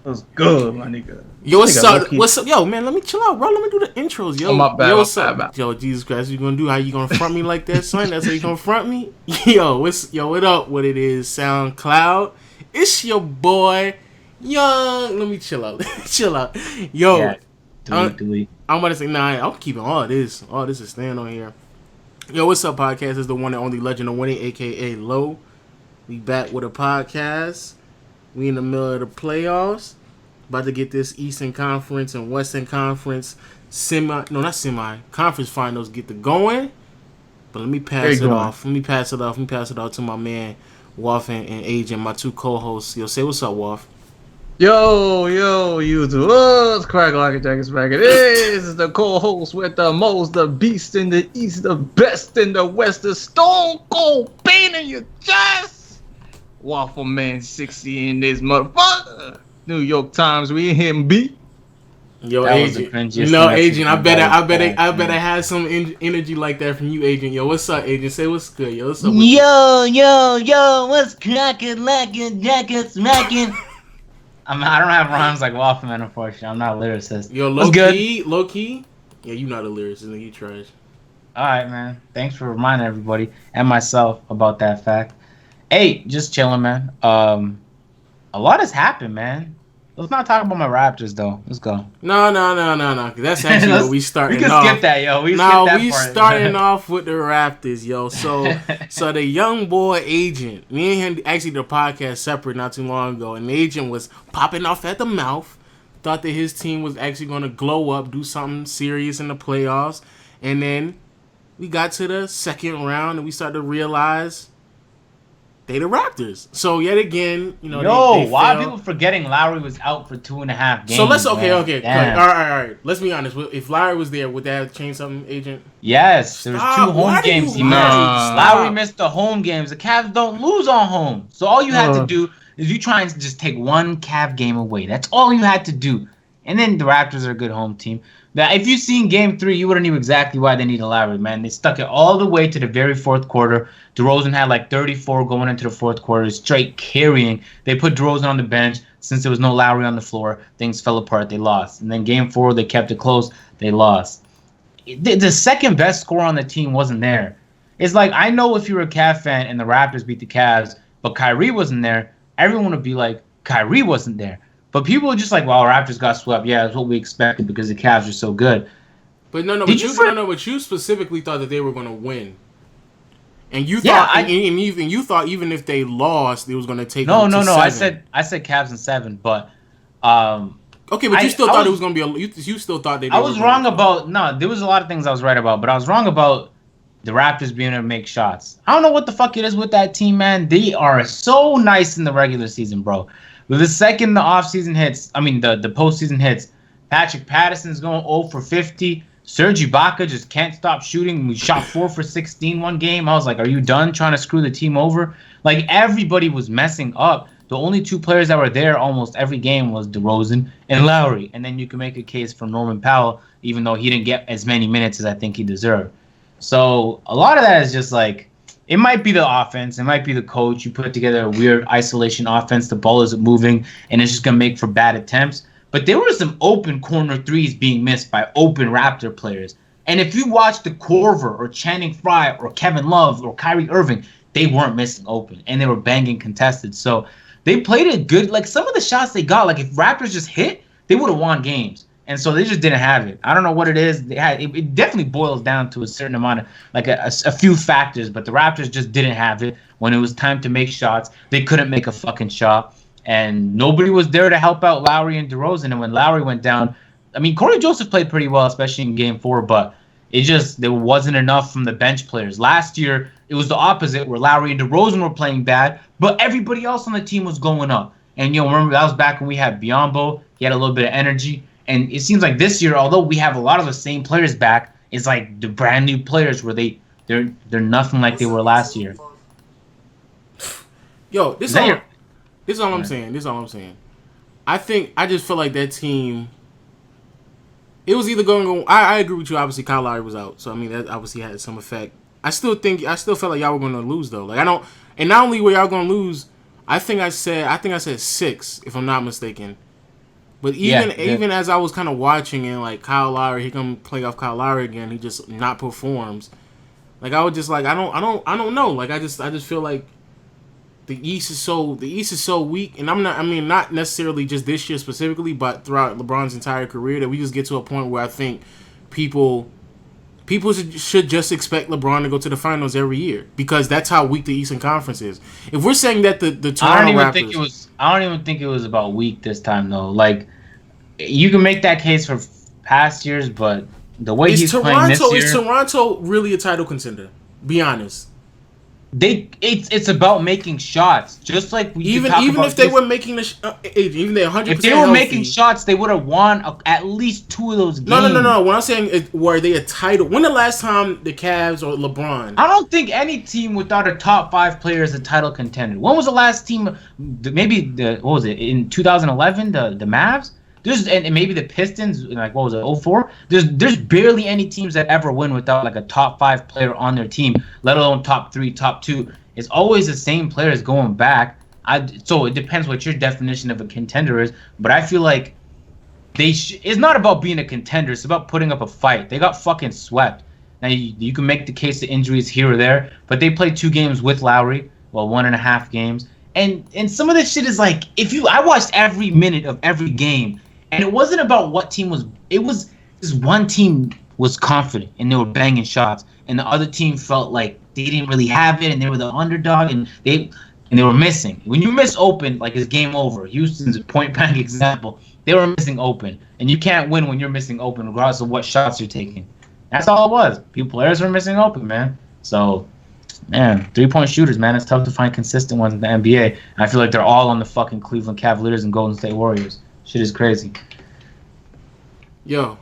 What's good, my nigga? Yo, This what's nigga up? low-key. What's up? Yo, man, let me chill out, bro. Let me do the intros. Oh, Yo, my bad, yo, my what's bad, up? my bad. Yo, Jesus Christ, what you gonna do? How you gonna front me like that, son? That's how you gonna front me? What up? What it is? SoundCloud. It's your boy, Young. Let me chill out. Chill out. Yeah, Yo, delete, I, delete. I'm about to say, nah, I'm keeping all this. All this is staying on here. Yo, what's up, podcast? It's the one and only Legend of Winning, aka Low. We back with a podcast. We in the middle of the playoffs. About to get this Eastern Conference and Western Conference conference finals get the going. But let me Where pass you it going? off. Let me pass it off. Let me pass it off to my man Waffleman and Agent, my two co-hosts. Yo, say what's up, Waff. Yo, YouTube. What's crack like a jacket smack? It is the co-host with the most, the beast in the east, the best in the west, the stone cold pain in your chest. Waffleman 60 in this motherfucker. New York Times, we in him beat. Yo, That was the Agent. cringiest No, Mexican Agent. I better, guy I better, ever, I better man. have some energy like that from you, Agent. Yo, what's up, Agent? Say what's good. Yo, what's up with you? Yo, what's cracking, lacking, jacket smacking? I don't have rhymes like Waffleman, unfortunately. I'm not a lyricist. Yo, What's good? low key. Yeah, you not a lyricist, nigga. You trash. All right, man. Thanks for reminding everybody and myself about that fact. Hey, just chilling, man. A lot has happened, man. Let's not talk about my Raptors, though. Let's go. No. 'Cause that's actually what we We starting can off. skip that, yo. We skip Now that we part. starting off with the Raptors, yo. So the young boy Agent, me and him actually the podcast separate not too long ago, and the Agent was popping off at the mouth, thought that his team was actually going to glow up, do something serious in the playoffs, and then we got to the second round and we started to realize they the Raptors. So yet again, Yo, they why are failed. people forgetting Lowry was out for 2.5 games? So let's man? okay. Damn. All right. Let's be honest. If Lowry was there, would that have changed something, Agent? Yes, there was two Stop. home Why do you games he lie? missed. Nah. Lowry Stop. missed the home games. The Cavs don't lose on home. So all you had to Uh, do is you try and just take one Cav game away. That's all you had to do. And then the Raptors are a good home team. Now, if you seen game 3, you would have knew exactly why they needed Lowry, man. They stuck it all the way to the very fourth quarter. DeRozan had like 34 going into the fourth quarter, straight carrying. They put DeRozan on the bench. Since there was no Lowry on the floor, things fell apart. They lost. And then game 4, they kept it close. They lost. The second best scorer on the team wasn't there. It's like, I know if you were a Cavs fan and the Raptors beat the Cavs, but Kyrie wasn't there, everyone would be like, Kyrie wasn't there. But people are just like, well, Raptors got swept. Yeah, that's what we expected because the Cavs are so good. But no, Did you but you specifically thought that they were going to win, and you Yeah, thought, and you thought even if they lost, they was going to take no, them to no, no. 7. I said Cavs in 7, but um, Okay, but you still I thought it was was going to be you still thought that I they were was going wrong to. about no. There was a lot of things I was right about, but I was wrong about the Raptors being able to make shots. I don't know what the fuck it is with that team, man. They are so nice in the regular season, bro. But the second the offseason hits, I mean the postseason hits, Patrick Patterson's going 0 for 50. Serge Ibaka just can't stop shooting. We shot 4 for 16 one game. I was like, are you done trying to screw the team over? Like, everybody was messing up. The only two players that were there almost every game was DeRozan and Lowry. And then you can make a case for Norman Powell, even though he didn't get as many minutes as I think he deserved. So a lot of that is just like, it might be the offense, it might be the coach. You put together a weird isolation offense, the ball isn't moving, and it's just going to make for bad attempts. But there were some open corner threes being missed by open Raptor players. And if you watch the Corver or Channing Frye or Kevin Love or Kyrie Irving, they weren't missing open, and they were banging contested. So they played it good. Like, some of the shots they got, like if Raptors just hit, they would have won games. And so they just didn't have it. I don't know what it is. They had it definitely boils down to a certain amount of, like a few factors, but the Raptors just didn't have it. When it was time to make shots, they couldn't make a fucking shot. And nobody was there to help out Lowry and DeRozan. And when Lowry went down, I mean, Corey Joseph played pretty well, especially in game 4, but there wasn't enough from the bench players. Last year, it was the opposite, where Lowry and DeRozan were playing bad, but everybody else on the team was going up. And, remember, that was back when we had Biyombo. He had a little bit of energy. And it seems like this year, although we have a lot of the same players back, it's like the brand new players where they're nothing like they were last year. Yo, this is all I'm Right. saying. This is all I'm saying. I just feel like that team. It was either going to go. I agree with you. Obviously, Kyle Lowry was out, so I mean that obviously had some effect. I still felt like y'all were going to lose though. Like, I don't, and not only were y'all going to lose, I think I said 6 if I'm not mistaken. But even as I was kind of watching and like Kyle Lowry, he come play off Kyle Lowry again, he just not performs. Like I was just like I don't know. Like I just feel like the East is so weak, and not necessarily just this year specifically, but throughout LeBron's entire career, that we just get to a point where I think people should just expect LeBron to go to the finals every year, because that's how weak the Eastern Conference is. If we're saying that the Toronto Raptors, I don't even think it was about weak this time though. Like you can make that case for past years, but the way he's playing this year, is Toronto really a title contender? Be honest. It's about making shots, just like we even if they were making even they 100%. If they were making shots, they would have won at least 2 of those games. No. What I'm saying is, were they a title? When the last time the Cavs or LeBron? I don't think any team without a top 5 player is a title contender. When was the last team? Maybe what was it in 2011? The Mavs. And maybe the Pistons, like what was it, 04? There's barely any teams that ever win without like a top 5 player on their team, let alone top 3, top 2. It's always the same players going back. So it depends what your definition of a contender is, but I feel like it's not about being a contender. It's about putting up a fight. They got fucking swept. Now you can make the case of injuries here or there, but they played 2 games with Lowry, 1.5 games, and some of this shit is like, I watched every minute of every game. And it wasn't about what team was. It was this one team was confident and they were banging shots, and the other team felt like they didn't really have it and they were the underdog and they were missing. When you miss open, like it's game over. Houston's a point blank example. They were missing open, and you can't win when you're missing open, regardless of what shots you're taking. That's all it was. Players were missing open, man. So, man, 3-point shooters, man, it's tough to find consistent ones in the NBA. And I feel like they're all on the fucking Cleveland Cavaliers and Golden State Warriors. Shit is crazy. Yo,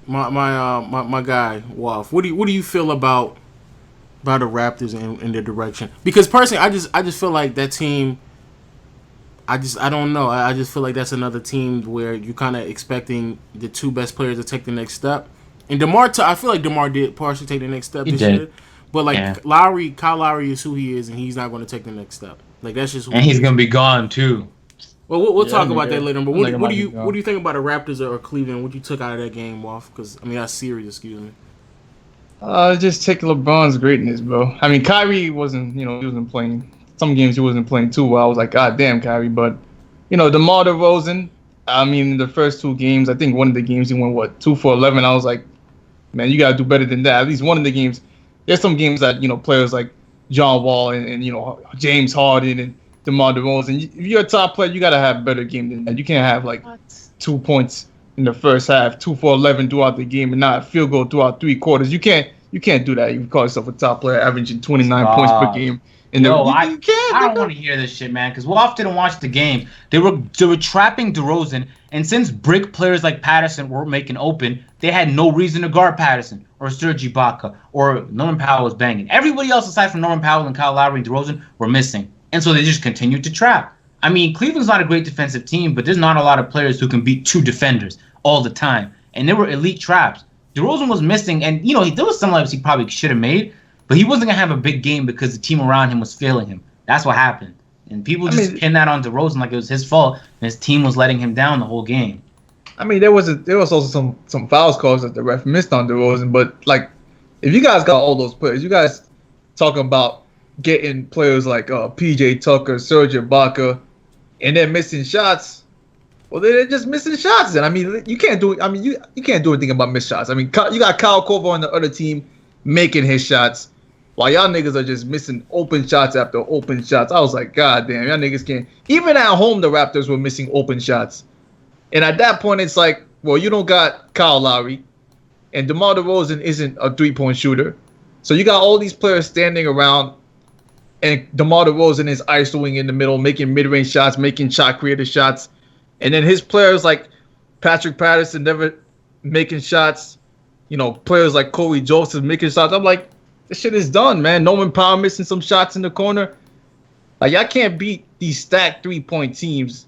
my guy Waff. What do you feel about the Raptors and their direction? Because personally, I just feel like that team. I don't know. I just feel like that's another team where you're kind of expecting the 2 best players to take the next step. And I feel like DeMar did partially take the next step this year. But like Kyle Lowry is who he is, and he's not going to take the next step. Like that's just who and he's going to be gone too. Well, we'll talk about that later. But what do you think about the Raptors or Cleveland? What you took out of that game, Waff? Because that's series. Excuse me. Just take LeBron's greatness, bro. I mean, Kyrie wasn't. He wasn't playing. Some games he wasn't playing too well. I was like, God damn, Kyrie. But DeMar DeRozan. I mean, in the first 2 games, I think one of the games he went 2 for 11. I was like, man, you gotta do better than that. At least one of the games. There's some games that players like John Wall and James Harden and DeMar DeRozan. If you're a top player, you gotta have a better game than that. You can't have like 2 points in the first half, 2 for 11 throughout the game, and not a field goal throughout 3 quarters. You can't do that. You call yourself a top player, averaging 29 points per game. I don't want to hear this shit, man, because Woff didn't watch the game. They were trapping DeRozan, and since brick players like Patterson were making open, they had no reason to guard Patterson or Serge Ibaka or Norman Powell was banging. Everybody else aside from Norman Powell and Kyle Lowry and DeRozan were missing. And so they just continued to trap. I mean, Cleveland's not a great defensive team, but there's not a lot of players who can beat 2 defenders all the time. And they were elite traps. DeRozan was missing, and, there was some lives he probably should have made, but he wasn't going to have a big game because the team around him was failing him. That's what happened. And people just pin that on DeRozan like it was his fault, and his team was letting him down the whole game. I mean, there was also some fouls calls that the ref missed on DeRozan, but, like, if you guys got all those players, you guys talking about getting players like PJ Tucker, Serge Ibaka, and they're missing shots. Well, they're just missing shots. And I mean, you can't do. I mean, you can't do anything about missed shots. I mean, you got Kyle Korver on the other team making his shots, while y'all niggas are just missing open shots after open shots. I was like, God damn, y'all niggas can't. Even at home, the Raptors were missing open shots. And at that point, it's like, well, you don't got Kyle Lowry, and DeMar DeRozan isn't a 3-point shooter, so you got all these players standing around. And DeMar DeRozan is isoing in the middle, making mid-range shots, making shot-creator shots. And then his players like Patrick Patterson never making shots. Players like Corey Joseph making shots. I'm like, this shit is done, man. Norman Powell missing some shots in the corner. Like, y'all can't beat these stacked 3-point teams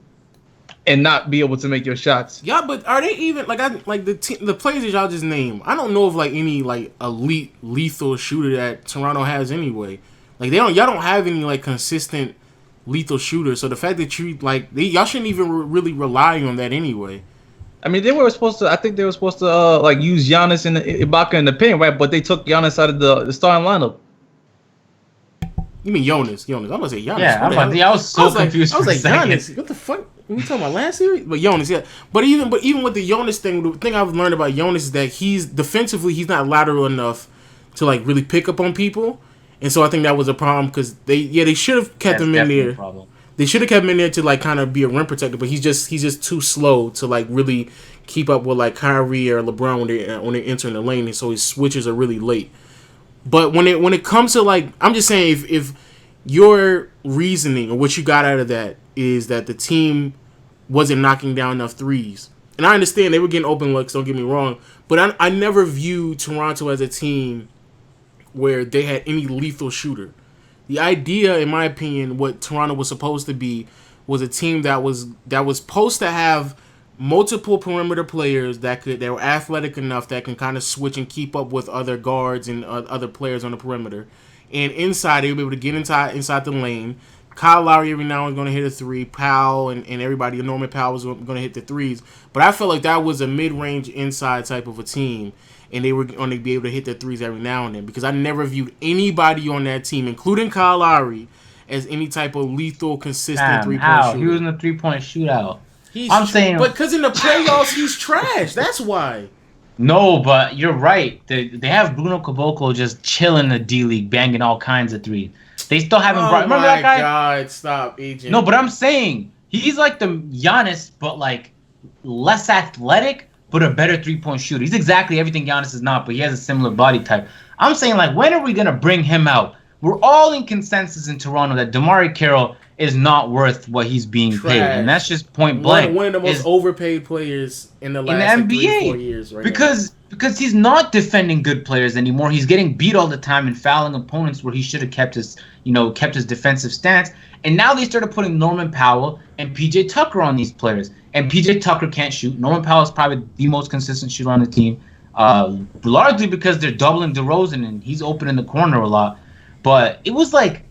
and not be able to make your shots. Yeah, but are they even the players that y'all just named? I don't know of like any like elite lethal shooter that Toronto has anyway. Like y'all don't have any like consistent lethal shooter. So the fact that y'all shouldn't even really rely on that anyway. I mean, they were supposed to. I think they were supposed to like use Giannis and Ibaka in the paint, right? But they took Giannis out of the starting lineup. You mean Jonas? I'm gonna say Giannis. Yeah, I was so confused. I was like Giannis. What the fuck? We talking about last series? But Jonas, yeah. But even with the Jonas thing, the thing I've learned about Jonas is that he's defensively he's not lateral enough to like really pick up on people, and so I think that was a problem because they should have kept him in there. They should have kept him in there to like kind of be a rim protector, but he's just too slow to like really keep up with like Kyrie or LeBron when they enter in the lane, and so his switches are really late. But when it comes to like, I'm just saying if your reasoning or what you got out of that is that the team wasn't knocking down enough threes, and I understand they were getting open looks, don't get me wrong, but I never viewed Toronto as a team where they had any lethal shooter. The idea, in my opinion, what Toronto was supposed to be was a team that was supposed to have multiple perimeter players that were athletic enough that can kind of switch and keep up with other guards and other players on the perimeter. And inside, they would be able to get inside the lane. Kyle Lowry every now and then going to hit a three. Powell and everybody, Norman Powell was going to hit the threes. But I felt like that was a mid-range inside type of a team. And they were going to be able to hit their threes every now and then. Because I never viewed anybody on that team, including Kyle Lowry, as any type of lethal, consistent three-point shooter. He was in the three-point shootout. But because in the playoffs, he's trash. That's why. No, but you're right. They have Bruno Caboclo just chilling in the D League, banging all kinds of threes. They still haven't brought. Remember that guy? Oh my God! Stop, agent. No, but I'm saying he's like the Giannis, but like less athletic, but a better three-point shooter. He's exactly everything Giannis is not, but he has a similar body type. I'm saying like, when are we gonna bring him out? We're all in consensus in Toronto that DeMar Carroll is not worth what he's being paid, and that's just point blank. One of the most overpaid players in the last NBA. 3-4 years, right? Because he's not defending good players anymore. He's getting beat all the time and fouling opponents where he should have kept his defensive stance. And now they started putting Norman Powell and PJ Tucker on these players, and PJ Tucker can't shoot. Norman Powell is probably the most consistent shooter on the team, largely because they're doubling DeRozan and he's open in the corner a lot. But it was like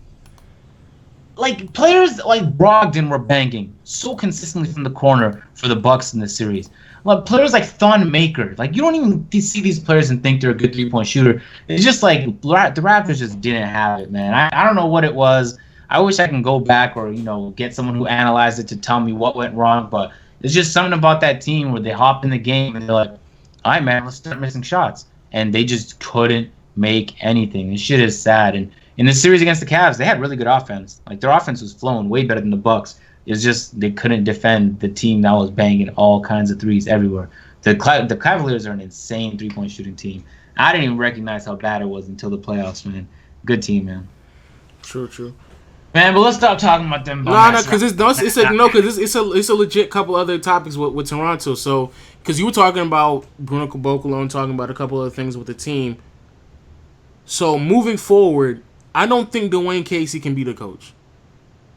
players like Brogdon were banging so consistently from the corner for the Bucks in the series. Like players like Thon Maker, like you don't even see these players and think they're a good three-point shooter. It's just like the Raptors just didn't have it, man. I don't know what it was. I wish I can go back or get someone who analyzed it to tell me what went wrong. But it's just something about that team where they hop in the game and they're like, "All right, man, let's start missing shots," and they just couldn't make anything. This shit is sad. And in the series against the Cavs, they had really good offense. Like their offense was flowing way better than the Bucks. It's just they couldn't defend the team that was banging all kinds of threes everywhere. The Cavaliers are an insane three-point shooting team. I didn't even recognize how bad it was until the playoffs, man. Good team, man. True. Man, but let's stop talking about them. No, because it's a legit couple other topics with Toronto. So, because you were talking about Bruno Caboclo and talking about a couple other things with the team. So moving forward, I don't think Dwayne Casey can be the coach.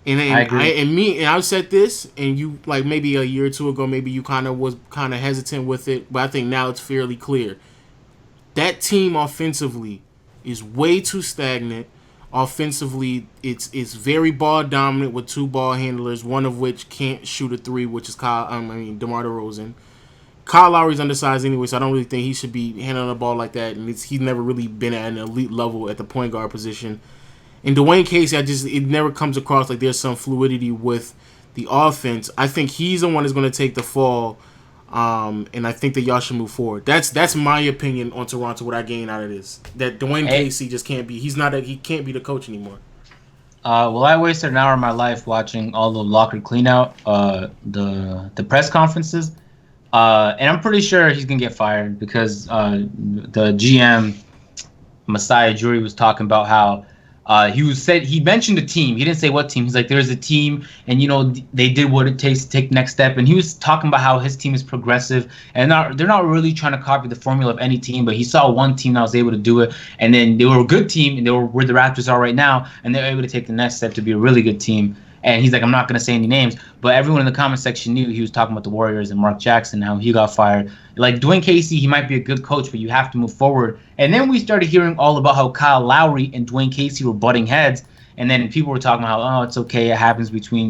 And I agree. I've said this, and you like maybe a year or two ago, maybe you was hesitant with it, but I think now it's fairly clear. That team offensively is way too stagnant. Offensively, it's very ball dominant with two ball handlers, one of which can't shoot a three, which is DeMar DeRozan. Kyle Lowry's undersized anyway, so I don't really think he should be handling the ball like that. And he's never really been at an elite level at the point guard position. And Dwayne Casey, it never comes across like there's some fluidity with the offense. I think he's the one that's going to take the fall, and I think that y'all should move forward. That's my opinion on Toronto. What I gain out of this, that Dwayne Casey just can't be. He can't be the coach anymore. Well, I wasted an hour of my life watching all the locker cleanout, the press conferences. And I'm pretty sure he's going to get fired because the GM, Masai Ujiri, was talking about how he mentioned a team. He didn't say what team. He's like, there's a team, and they did what it takes to take the next step. And he was talking about how his team is progressive, and they're not really trying to copy the formula of any team. But he saw one team that was able to do it, and then they were a good team, and they were where the Raptors are right now, and they're able to take the next step to be a really good team. And he's like, I'm not going to say any names, but everyone in the comment section knew he was talking about the Warriors and Mark Jackson, how he got fired. Like, Dwayne Casey, he might be a good coach, but you have to move forward. And then we started hearing all about how Kyle Lowry and Dwayne Casey were butting heads. And then people were talking about how, oh, it's okay, it happens between,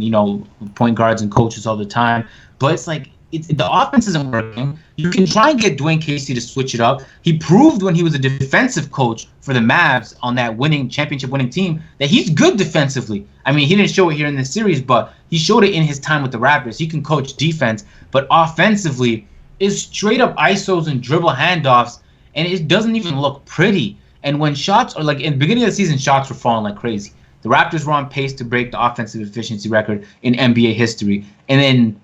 point guards and coaches all the time. But it's like, the offense isn't working. You can try and get Dwayne Casey to switch it up. He proved when he was a defensive coach for the Mavs on that championship-winning team that he's good defensively. I mean, he didn't show it here in this series, but he showed it in his time with the Raptors. He can coach defense, but offensively, it's straight up isos and dribble handoffs, and it doesn't even look pretty. And when shots are like in the beginning of the season, shots were falling like crazy. The Raptors were on pace to break the offensive efficiency record in NBA history, and then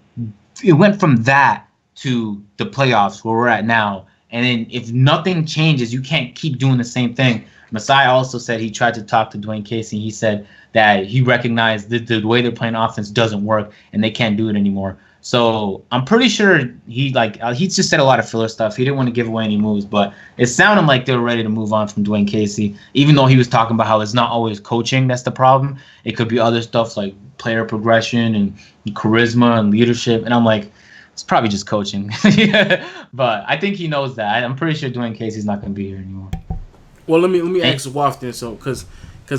it went from that to the playoffs where we're at now. And then if nothing changes, you can't keep doing the same thing. Masai also said he tried to talk to Dwayne Casey. He said that he recognized that the way they're playing offense doesn't work and they can't do it anymore. So I'm pretty sure he just said a lot of filler stuff. He didn't want to give away any moves, but it sounded like they were ready to move on from Dwayne Casey, even though he was talking about how it's not always coaching that's the problem. It could be other stuff like player progression and charisma and leadership. And I'm like, it's probably just coaching. But I think he knows that. I'm pretty sure Dwayne Casey's not going to be here anymore. Well, let me ask Waff then. So, because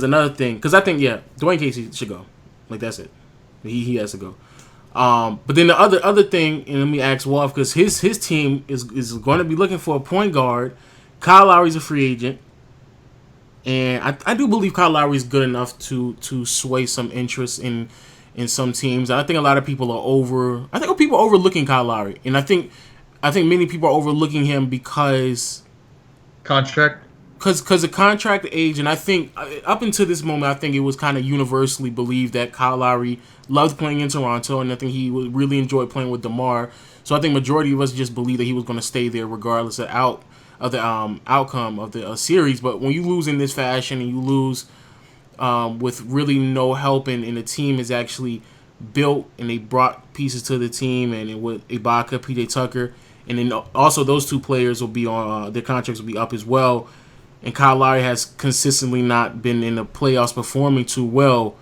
another thing, because I think Dwayne Casey should go. Like that's it. He has to go. But then the other thing, and let me ask Waff because his team is going to be looking for a point guard. Kyle Lowry's a free agent, and I do believe Kyle Lowry is good enough to sway some interest in some teams. I think a lot of people are people are overlooking Kyle Lowry, and I think many people are overlooking him because contract. Because of contract age, and I think up until this moment, I think it was kind of universally believed that Kyle Lowry loved playing in Toronto, and I think he would really enjoy playing with DeMar. So I think majority of us just believed that he was going to stay there regardless of the outcome of the series. But when you lose in this fashion and you lose with really no help, and the team is actually built and they brought pieces to the team, and with Ibaka, PJ Tucker, and then also those two players will be on their contracts will be up as well. And Kyle Lowry has consistently not been in the playoffs performing too well.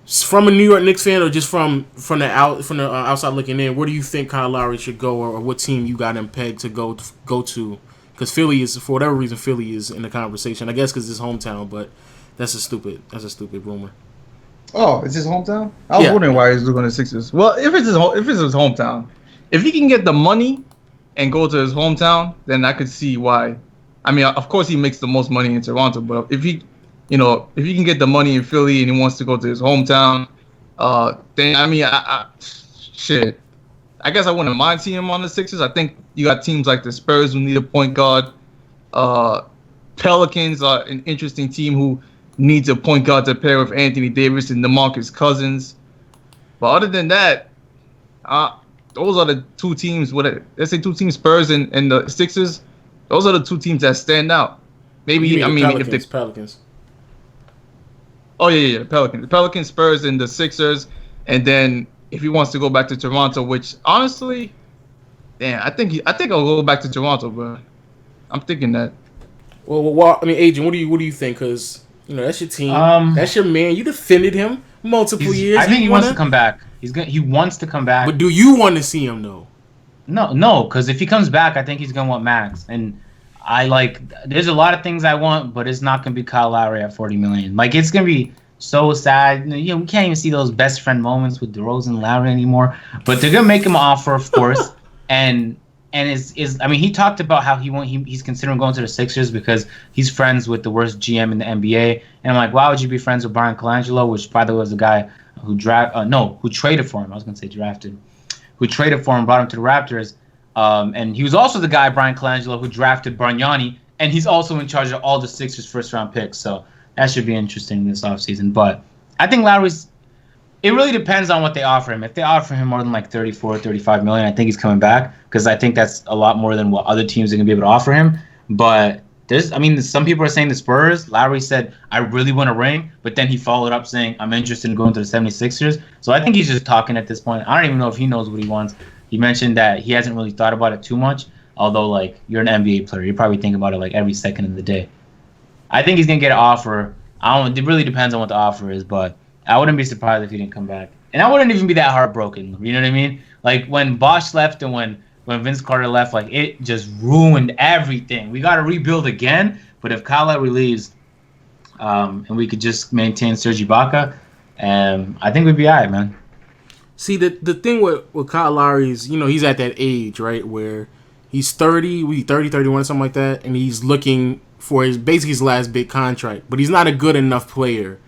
From a New York Knicks fan, or just from the outside looking in, where do you think Kyle Lowry should go, or what team you got him pegged to go to? Because Philly is, for whatever reason, Philly is in the conversation. I guess because it's his hometown, but that's a stupid rumor. Oh, it's his hometown? I was wondering why he's looking at Sixers. Well, if it's his hometown, if he can get the money and go to his hometown, then I could see why. I mean, of course, he makes the most money in Toronto, but if he can get the money in Philly and he wants to go to his hometown, then I mean, shit. I guess I wouldn't mind seeing him on the Sixers. I think you got teams like the Spurs who need a point guard. Pelicans are an interesting team who needs a point guard to pair with Anthony Davis and DeMarcus Cousins. But other than that, those are the two teams. Let's say two teams, Spurs and the Sixers. Those are the two teams that stand out. Maybe Pelicans. Oh yeah, the Pelicans. The Pelicans, Spurs, and the Sixers. And then if he wants to go back to Toronto, which honestly, I think I'll go back to Toronto, but I'm thinking that. Well, I mean, Agent, what do you think? Because that's your team, that's your man. You defended him multiple years. I think he wants to come back. He wants to come back. But do you want to see him though? No, because if he comes back, I think he's gonna want max. And there's a lot of things I want, but it's not gonna be Kyle Lowry at $40 million. Like, it's gonna be so sad. We can't even see those best friend moments with DeRozan and Lowry anymore. But they're gonna make him an offer, of course. and I mean, he talked about how he's considering going to the Sixers because he's friends with the worst GM in the NBA. And I'm like, why would you be friends with Brian Colangelo, which by the way was the guy who traded for him. I was gonna say drafted. Who traded for him, brought him to the Raptors. And he was also the guy, Brian Colangelo, who drafted Bargnani, and he's also in charge of all the Sixers' first-round picks. So that should be interesting this offseason. But I think it really depends on what they offer him. If they offer him more than like $34-35 million, I think he's coming back because I think that's a lot more than what other teams are going to be able to offer him. But some people are saying the Spurs. Lowry said, I really want a ring, but then he followed up saying, I'm interested in going to the 76ers. So I think he's just talking at this point. I don't even know if he knows what he wants. He mentioned that he hasn't really thought about it too much, although, like, you're an NBA player. You probably think about it, like, every second of the day. I think he's going to get an offer. It really depends on what the offer is, but I wouldn't be surprised if he didn't come back. And I wouldn't even be that heartbroken. You know what I mean? Like, when Bosch left and when Vince Carter left, like, it just ruined everything. We got to rebuild again. But if Kyle Lowry leaves, and we could just maintain Serge Ibaka, and I think we'd be alright, man. See, the thing with Kyle Lowry is, he's at that age, right, where he's 30, 31, something like that, and he's looking for his last big contract. But he's not a good enough player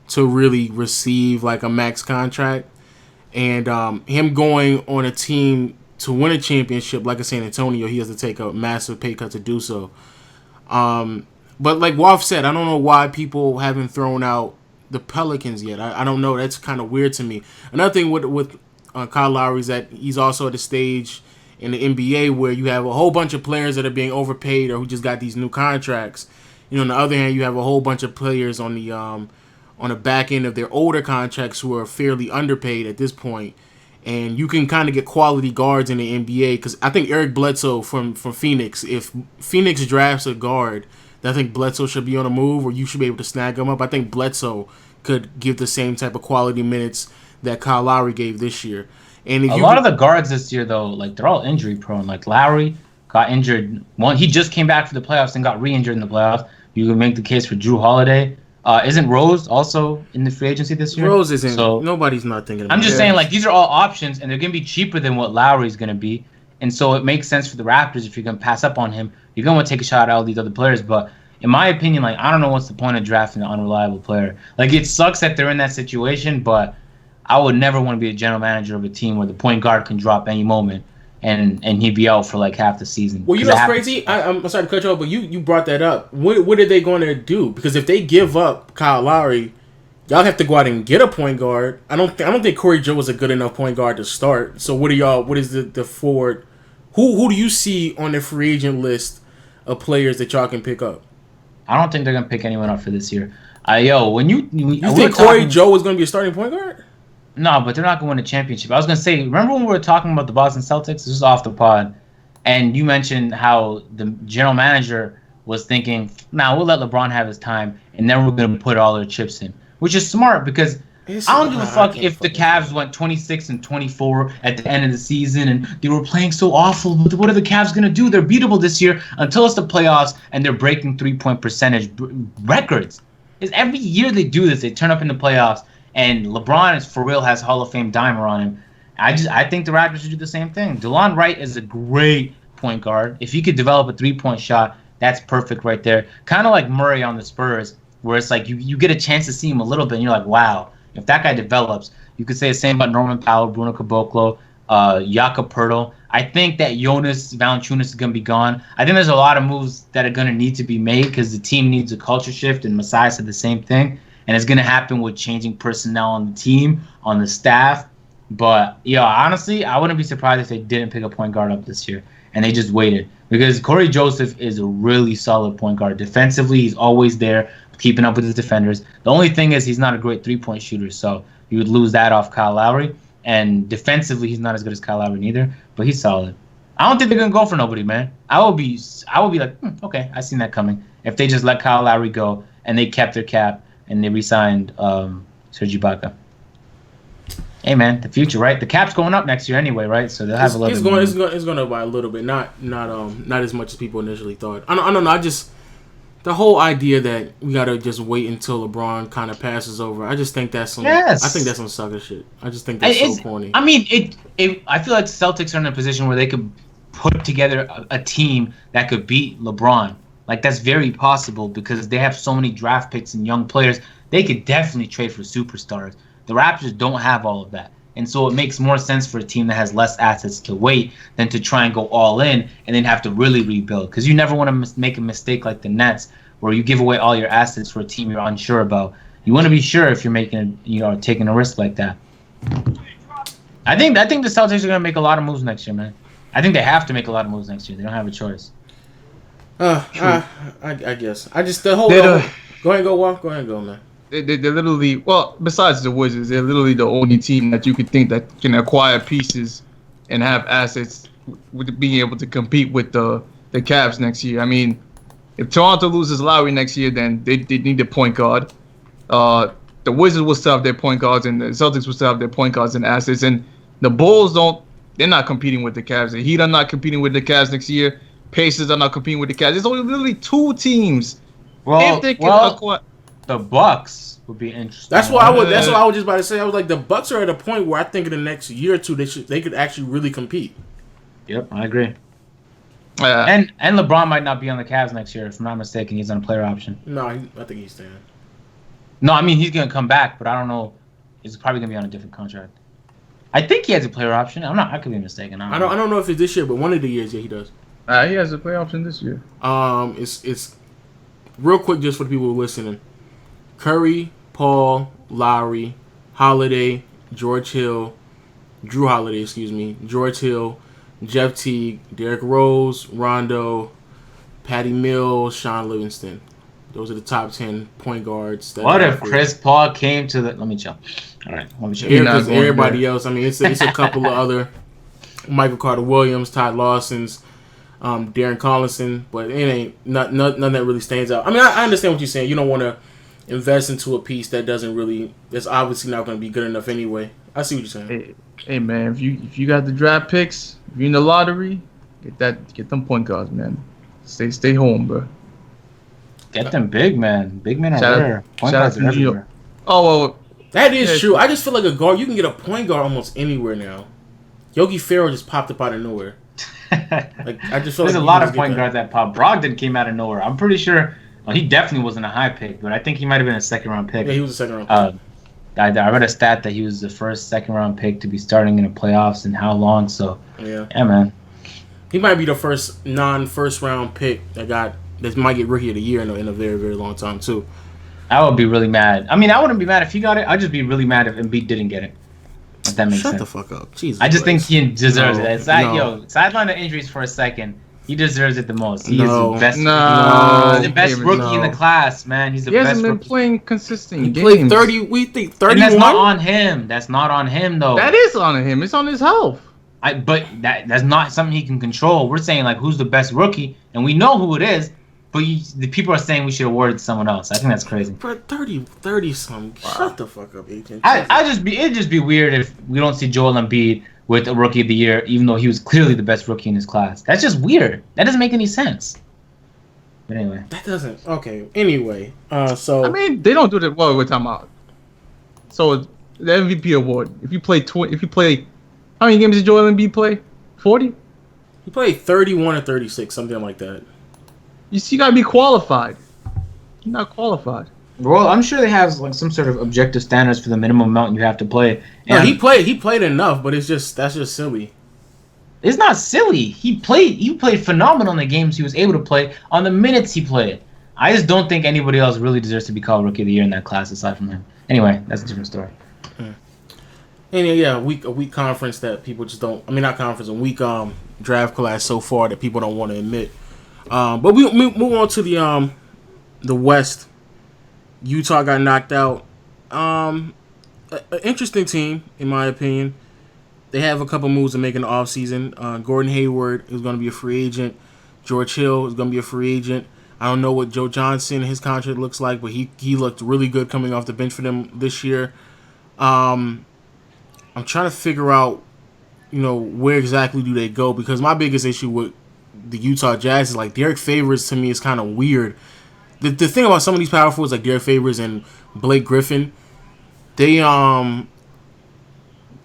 to really receive like a max contract. And him going on a team to win a championship, like a San Antonio, he has to take a massive pay cut to do so. But like Waff said, I don't know why people haven't thrown out the Pelicans yet. I don't know. That's kind of weird to me. Another thing with Kyle Lowry is that he's also at a stage in the NBA where you have a whole bunch of players that are being overpaid or who just got these new contracts. On the other hand, you have a whole bunch of players on the back end of their older contracts who are fairly underpaid at this point. And you can kind of get quality guards in the NBA because I think Eric Bledsoe from Phoenix, if Phoenix drafts a guard, I think Bledsoe should be on a move or you should be able to snag him up. I think Bledsoe could give the same type of quality minutes that Kyle Lowry gave this year. And a lot of the guards this year, though, like they're all injury prone. Like Lowry got injured. He just came back for the playoffs and got re-injured in the playoffs. You could make the case for Drew Holiday. Isn't Rose also in the free agency this year? Rose isn't. So nobody's not thinking about it. I'm just saying, like, these are all options, and they're going to be cheaper than what Lowry's going to be. And so it makes sense for the Raptors if you're going to pass up on him. You're going to want to take a shot at all these other players. But in my opinion, like, I don't know what's the point of drafting an unreliable player. Like, it sucks that they're in that situation, but I would never want to be a general manager of a team where the point guard can drop any moment and he'd be out for like half the season. Well, what's crazy? I'm sorry to cut you off, but you brought that up. What are they going to do? Because if they give up Kyle Lowry, y'all have to go out and get a point guard. I don't think Corey Joe is a good enough point guard to start. So what is the forward? Who do you see on the free agent list of players that y'all can pick up? I don't think they're gonna pick anyone up for this year. When you think Corey Joe is gonna be a starting point guard? No, but they're not going to win a championship. I was going to say, remember when we were talking about the Boston Celtics? This is off the pod. And you mentioned how the general manager was thinking, we'll let LeBron have his time, and then we're going to put all their chips in. Which is smart because I don't give a fuck if the Cavs went 26-24 at the end of the season and they were playing so awful. But what are the Cavs going to do? They're beatable this year until it's the playoffs and they're breaking three-point percentage records. Because every year they do this, they turn up in the playoffs. And LeBron is for real has Hall of Fame dimer on him. I think the Raptors should do the same thing. DeLon Wright is a great point guard. If he could develop a 3-point shot, that's perfect right there. Kind of like Murray on the Spurs, where it's like you get a chance to see him a little bit, and you're like, wow, if that guy develops. You could say the same about Norman Powell, Bruno Caboclo, Jakob Poeltl. I think that Jonas Valanciunas is going to be gone. I think there's a lot of moves that are going to need to be made because the team needs a culture shift, and Masai said the same thing. And it's going to happen with changing personnel on the team, on the staff. But, honestly, I wouldn't be surprised if they didn't pick a point guard up this year and they just waited. Because Corey Joseph is a really solid point guard. Defensively, he's always there, keeping up with his defenders. The only thing is he's not a great three-point shooter, so you would lose that off Kyle Lowry. And defensively, he's not as good as Kyle Lowry neither, but he's solid. I don't think they're going to go for nobody, man. I would be like, okay, I seen that coming. If they just let Kyle Lowry go and they kept their cap, and they re-signed Serge Ibaka. Hey man, the future, right? The cap's going up next year anyway, right? So they'll have a little bit. It's going up by a little bit, not as much as people initially thought. I don't know. The whole idea that we gotta just wait until LeBron kind of passes over. I just think that's some. Yes. I think that's some sucker shit. I just think that's so corny. I mean, I feel like the Celtics are in a position where they could put together a team that could beat LeBron. Like, that's very possible because they have so many draft picks and young players. They could definitely trade for superstars. The Raptors don't have all of that. And so it makes more sense for a team that has less assets to wait than to try and go all in and then have to really rebuild. Because you never want to make a mistake like the Nets where you give away all your assets for a team you're unsure about. You want to be sure if you're taking a risk like that. I think the Celtics are going to make a lot of moves next year, man. I think they have to make a lot of moves next year. They don't have a choice. I guess. I just the whole. Go ahead, go, man. They're literally, well, besides the Wizards, they're literally the only team that you could think that can acquire pieces and have assets with being able to compete with the Cavs next year. I mean, if Toronto loses Lowry next year, then they need a point guard. The Wizards will still have their point guards, and the Celtics will still have their point guards and assets. And the Bulls they're not competing with the Cavs. The Heat are not competing with the Cavs next year. Pacers are not competing with the Cavs. There's only literally two teams. Well, The Bucks would be interesting. That's what I was just about to say. I was like, the Bucks are at a point where I think in the next year or two they could actually really compete. Yep, I agree. And LeBron might not be on the Cavs next year, if I'm not mistaken. He's on a player option. No, I think he's staying. No, I mean he's gonna come back, but I don't know. He's probably gonna be on a different contract. I think he has a player option. I could be mistaken. I don't know if it's this year, but one of the years, yeah, he does. He has a player option this year. It's real quick just for the people listening. Curry, Paul, Lowry, Holiday, George Hill, Drew Holiday, George Hill, Jeff Teague, Derrick Rose, Rondo, Patty Mills, Sean Livingston. Those are the top 10 point guards. What if Chris Paul came to the... Let me chill. All right, let me chill. Because everybody else, I mean, it's a couple of other... Michael Carter-Williams, Todd Lawson's, Darren Collinson, but it ain't none that really stands out. I mean, I understand what you're saying. You don't want to invest into a piece that doesn't really... That's obviously not going to be good enough anyway. I see what you're saying. Hey man, if you got the draft picks, if you're in the lottery, get them point guards, man. Stay home, bro. Get them big men. Big men are rare. Point guards are everywhere. Oh well, that is true. I just feel like a guard. You can get a point guard almost anywhere now. Yogi Ferrell just popped up out of nowhere. I just feel there's a lot of point guards that pop. Brogdon came out of nowhere. I'm pretty sure. Well, he definitely wasn't a high pick, but I think he might have been a second-round pick. Yeah, he was a second-round pick. I read a stat that he was the first second-round pick to be starting in the playoffs in how long? So yeah, man. He might be the first non-first-round pick that might get Rookie of the Year in a very, very long time too. I would be really mad. I mean, I wouldn't be mad if he got it. I'd just be really mad if Embiid didn't get it. If that makes sense. Shut the fuck up. Jesus I just Christ. think he deserves it. Sideline the injuries for a second. He deserves it the most. He is the best. He's the best rookie in the class, man. He's the best. He hasn't been playing consistent games. Played 30. We think 31. And that's not on him. That's not on him, though. That is on him. It's on his health. But that's not something he can control. We're saying like who's the best rookie, and we know who it is. But the people are saying we should award it to someone else. I think that's crazy. For 30 something. Wow. Shut the fuck up, agent. It'd just be weird if we don't see Joel Embiid with a Rookie of the Year, even though he was clearly the best rookie in his class. That's just weird. That doesn't make any sense. But anyway. That doesn't. Okay. Anyway. So. I mean, they don't do that well with timeout. So the MVP award. If you play, how many games did Joel Embiid play? 40. He played 31 or 36, something like that. You gotta be qualified. You're not qualified. Well, I'm sure they have like some sort of objective standards for the minimum amount you have to play. And no, he played enough, but that's just silly. It's not silly. He played phenomenal in the games he was able to play on the minutes he played. I just don't think anybody else really deserves to be called Rookie of the Year in that class aside from him. Anyway, that's a different story. And yeah, a weak conference that people just don't. I mean, not conference, a weak draft class so far that people don't want to admit. But we move on to the West. Utah got knocked out. An interesting team, in my opinion. They have a couple moves to make in the offseason. Gordon Hayward is going to be a free agent. George Hill is going to be a free agent. I don't know what Joe Johnson, his contract looks like, but he looked really good coming off the bench for them this year. I'm trying to figure out, where exactly do they go? Because my biggest issue with the Utah Jazz is like Derek Favors to me is kind of weird. The thing about some of these power forwards like Derek Favors and Blake Griffin, they're in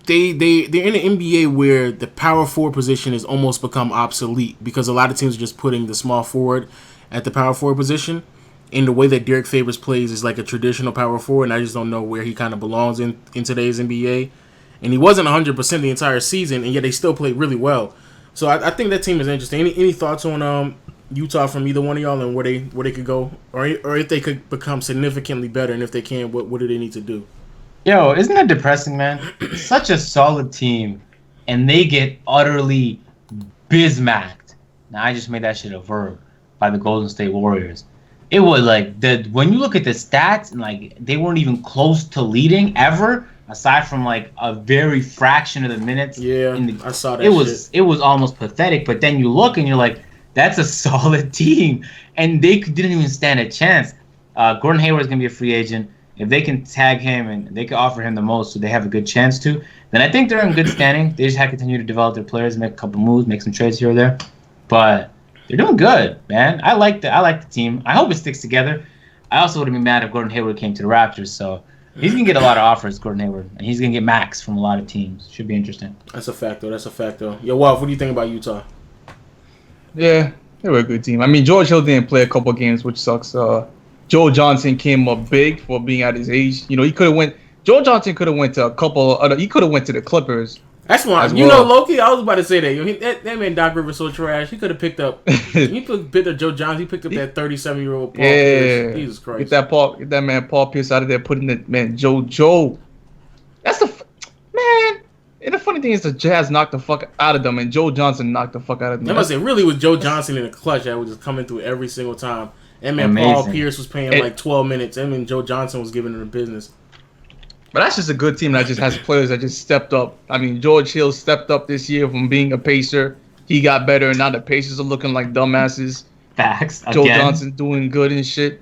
the NBA where the power forward position has almost become obsolete because a lot of teams are just putting the small forward at the power forward position. And the way that Derek Favors plays is like a traditional power forward, and I just don't know where he kind of belongs in today's NBA. And he wasn't 100% the entire season, and yet they still played really well. So I think that team is interesting. Any thoughts on Utah from either one of y'all and where they could go, or if they could become significantly better, and if they can, what do they need to do? Yo, isn't that depressing, man? Such a solid team, and they get utterly bismacked. Now I just made that shit a verb by the Golden State Warriors. It was like when you look at the stats and like they weren't even close to leading ever. Aside from like a very fraction of the minutes, I saw that. It was almost pathetic. But then you look and you're like, that's a solid team, and they didn't even stand a chance. Gordon Hayward is gonna be a free agent. If they can tag him and they can offer him the most, so they have a good chance to, then I think they're in good standing. They just have to continue to develop their players, make a couple moves, make some trades here or there. But they're doing good, man. I like the team. I hope it sticks together. I also would have been mad if Gordon Hayward came to the Raptors. So he's gonna get a lot of offers, Gordon Hayward, and he's gonna get max from a lot of teams. Should be interesting. That's a fact, though. Yo, Wolf, what do you think about Utah? Yeah, they were a good team. I mean, George Hill didn't play a couple games, which sucks. Joe Johnson came up big for being at his age. You know, he could have went. Joe Johnson could have went to a couple other. He could have went to the Clippers. That's why you know, Loki. I was about to say that. That man Doc Rivers so trash. He could have picked up. He picked up Joe Johnson. He picked up that 37-year-old Paul Pierce. Jesus Christ. Get that man Paul Pierce out of there. Putting that man Joe. That's the man. And the funny thing is, the Jazz knocked the fuck out of them, and Joe Johnson knocked the fuck out of them. That must have really was Joe Johnson in the clutch that was just coming through every single time. And man, Paul Pierce was playing like 12 minutes. And then Joe Johnson was giving him the business. But that's just a good team that just has players that just stepped up. I mean, George Hill stepped up this year from being a pacer. He got better, and now the Pacers are looking like dumbasses. Facts. Joe Johnson doing good and shit.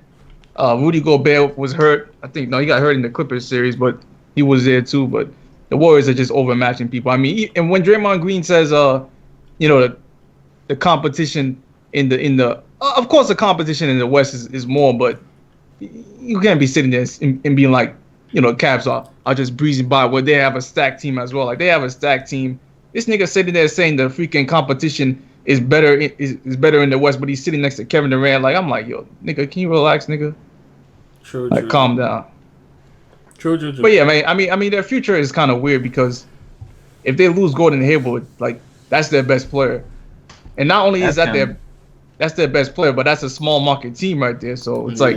Rudy Gobert was hurt. He got hurt in the Clippers series, but he was there too. But the Warriors are just overmatching people. I mean, and when Draymond Green says, the competition in the of course the competition in the West is more, but you can't be sitting there and being like, Cavs are just breezing by where they have a stacked team as well. Like, they have a stacked team. This nigga sitting there saying the freaking competition is better is better in the West, but he's sitting next to Kevin Durant. Like, I'm like, yo, nigga, can you relax, nigga? True. Calm down. True. But yeah, man, I mean, their future is kind of weird because if they lose Gordon Hayward, like, that's their best player, and not only is that's their best player, but that's a small market team right there. So it's like,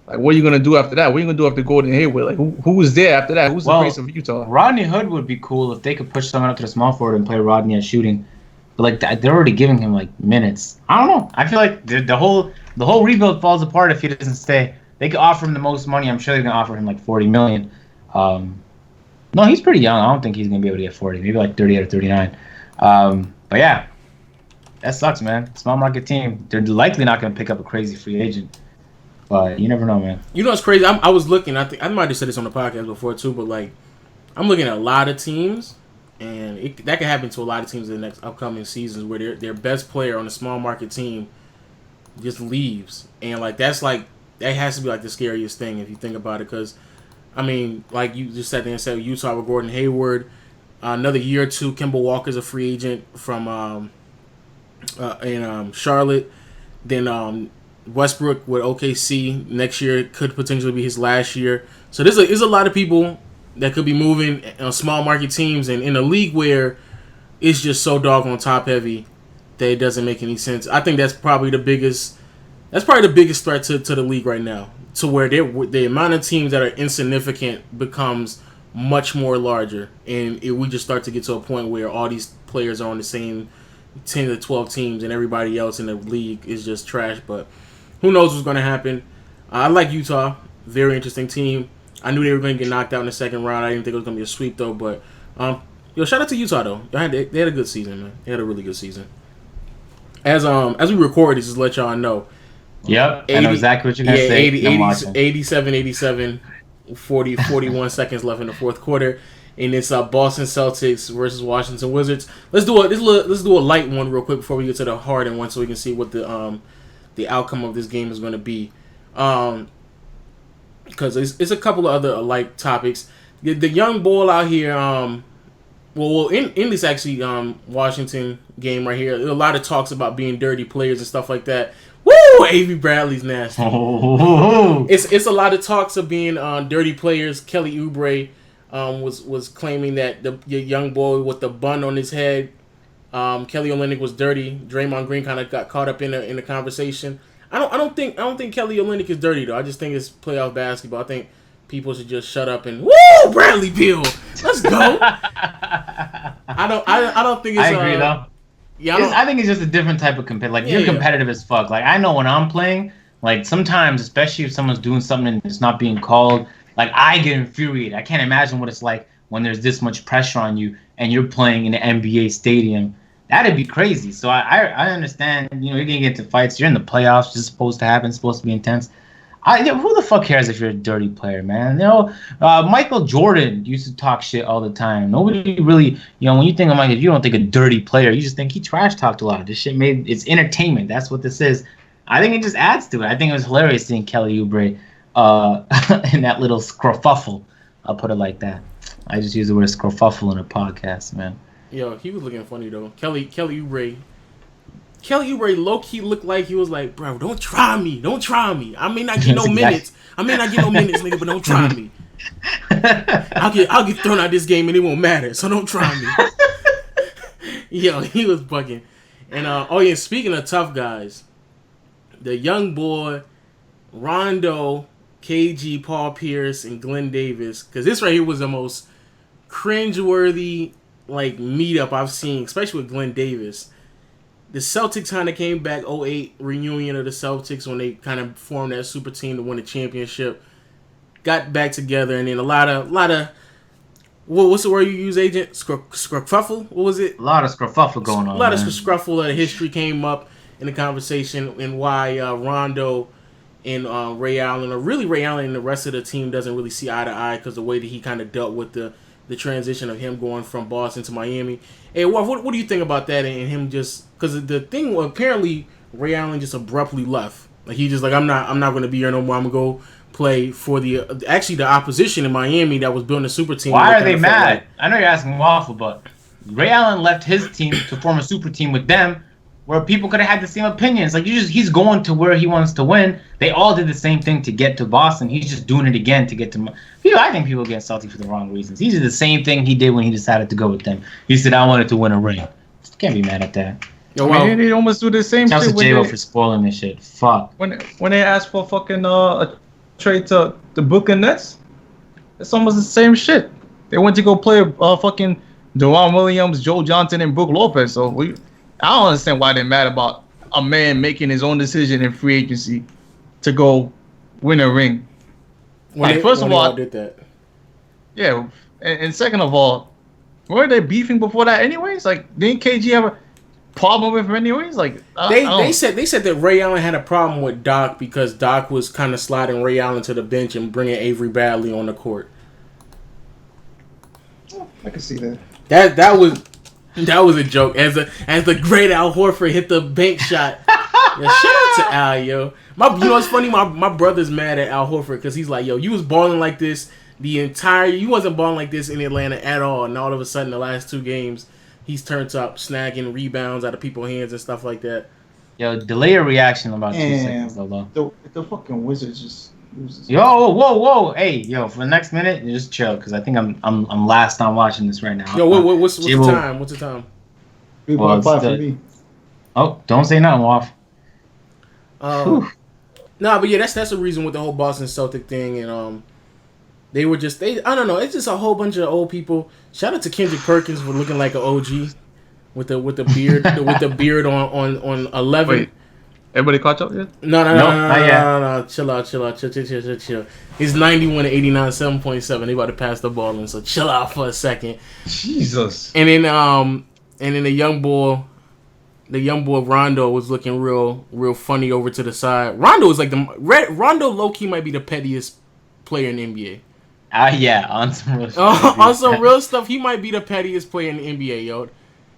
what are you gonna do after that? What are you gonna do after Gordon Hayward? Like, who is there after that? Who's the face of Utah? Rodney Hood would be cool if they could push someone up to the small forward and play Rodney at shooting. But like, they're already giving him like minutes. I don't know. I feel like the whole rebuild falls apart if he doesn't stay. They could offer him the most money. I'm sure they're gonna offer him like $40 million. No, he's pretty young. I don't think he's gonna be able to get 40. Maybe like 38 or 39. But yeah, that sucks, man. Small market team. They're likely not gonna pick up a crazy free agent. But you never know, man. You know what's crazy? I was looking. I think I might have said this on the podcast before too. But like, I'm looking at a lot of teams, and that could happen to a lot of teams in the next upcoming seasons where their best player on a small market team just leaves, and like that has to be like the scariest thing if you think about it. Because I mean, like you just sat there and said, Utah with Gordon Hayward, another year or two. Kemba Walker's a free agent from in Charlotte. Then Westbrook with OKC next year could potentially be his last year. So there's a lot of people that could be moving on small market teams, and in a league where it's just so doggone top heavy that it doesn't make any sense. I think that's probably the biggest threat to the league right now, to where the amount of teams that are insignificant becomes much more larger, and we just start to get to a point where all these players are on the same 10 to 12 teams, and everybody else in the league is just trash. But who knows what's going to happen? I like Utah. Very interesting team. I knew they were going to get knocked out in the second round. I didn't think it was going to be a sweep, though. But, shout out to Utah, though. They had a good season, man. They had a really good season. As we record this, just to let y'all know. Yep, 80, I know exactly what you're going to say. 87, 41 seconds left in the fourth quarter. And it's Boston Celtics versus Washington Wizards. Let's do a light one real quick before we get to the Harden one, so we can see what the outcome of this game is going to be. Because it's a couple of other light topics. The young bull out here. In this actually Washington game right here, a lot of talks about being dirty players and stuff like that. Woo! Avery Bradley's nasty. It's a lot of talks of being dirty players. Kelly Oubre was claiming that the young boy with the bun on his head, Kelly Olynyk, was dirty. Draymond Green kind of got caught up in the conversation. I don't think Kelly Olynyk is dirty though. I just think it's playoff basketball. I think people should just shut up and woo, Bradley Beal, let's go. I don't think it's. I agree though. Yeah, I think it's just a different type of you're competitive as fuck. Like, I know when I'm playing, like sometimes, especially if someone's doing something and it's not being called, like I get infuriated. I can't imagine what it's like when there's this much pressure on you and you're playing in an NBA stadium. That'd be crazy. So I understand. You're gonna get into fights. You're in the playoffs. It's supposed to happen. It's supposed to be intense. Who the fuck cares if you're a dirty player, man? Michael Jordan used to talk shit all the time. Nobody really, when you think of you don't think a dirty player. You just think he trash talked a lot. This shit it's entertainment. That's what this is. I think it just adds to it. I think it was hilarious seeing Kelly Oubre in that little scruffle. I'll put it like that. I just use the word scruffle in a podcast, man. Yo, he was looking funny though. Kelly Oubre low key looked like he was like, bro, don't try me. I may not get no minutes, nigga, but don't try me. I'll get thrown out this game and it won't matter, so don't try me. Yo, he was bugging. And speaking of tough guys, the young boy Rondo, KG, Paul Pierce, and Glenn Davis, because this right here was the most cringeworthy meetup I've seen, especially with Glenn Davis. The Celtics kind of came back 08 reunion of the Celtics when they kind of formed that super team to win the championship. Got back together, and then a lot of what's the word you use, Agent? Scruffle? What was it? A lot of scruffle going on. A lot of scruffle of history came up in the conversation, and why Rondo and Ray Allen, or really Ray Allen and the rest of the team, doesn't really see eye to eye because the way that he kind of dealt with the transition of him going from Boston to Miami. Hey, what do you think about that and him just because the thing apparently Ray Allen just abruptly left. Like he just I'm not going to be here no more. I'm gonna go play for the opposition in Miami that was building a super team. Why are they mad? I know you're asking Waffle, but Ray Allen left his team to form a super team with them, where people could have had the same opinions. He's going to where he wants to win. They all did the same thing to get to Boston. He's just doing it again to get to. I think people get Celtics for the wrong reasons. He did the same thing he did when he decided to go with them. He said, "I wanted to win a ring." Can't be mad at that. Yo, well, they almost do the same shit. Shouts to J-Lo for spoiling this shit. Fuck. When they asked for fucking a trade to the Brooklyn Nets, it's almost the same shit. They went to go play fucking Deron Williams, Joe Johnson, and Brook Lopez. So I don't understand why they're mad about a man making his own decision in free agency to go win a ring. First of all, did that. Yeah, and second of all, weren't they beefing before that anyways? Didn't KG have a problem with him anyways? They said that Ray Allen had a problem with Doc because Doc was kind of sliding Ray Allen to the bench and bringing Avery Bradley on the court. I can see that. That was a joke. As the great Al Horford hit the bank shot. Yo, shout out to Al, yo. You know what's funny? My brother's mad at Al Horford because he's like, yo, you was balling like this you wasn't balling like this in Atlanta at all, and all of a sudden the last 2 games he's turned up snagging rebounds out of people's hands and stuff like that. Yo, delay a reaction about 2 seconds though. The fucking Wizards just. Yo, whoa, hey, yo, for the next minute, just chill, because I think I'm last on watching this right now. Yo, what's the time? What's the time? 3.5 for me. Oh, don't say nothing, Waff. Nah, but yeah, that's the reason with the whole Boston Celtic thing, and they were just I don't know, it's just a whole bunch of old people. Shout out to Kendrick Perkins for looking like an OG with the beard with the beard on 11. Wait. Everybody caught up yet? No. Chill out. He's 91 to 89, 7.7. They about to pass the ball in, so chill out for a second. Jesus. And then the young boy Rondo was looking real funny over to the side. Rondo is Rondo low key might be the pettiest player in the NBA. Yeah, on some real on some real stuff, he might be the pettiest player in the NBA, yo.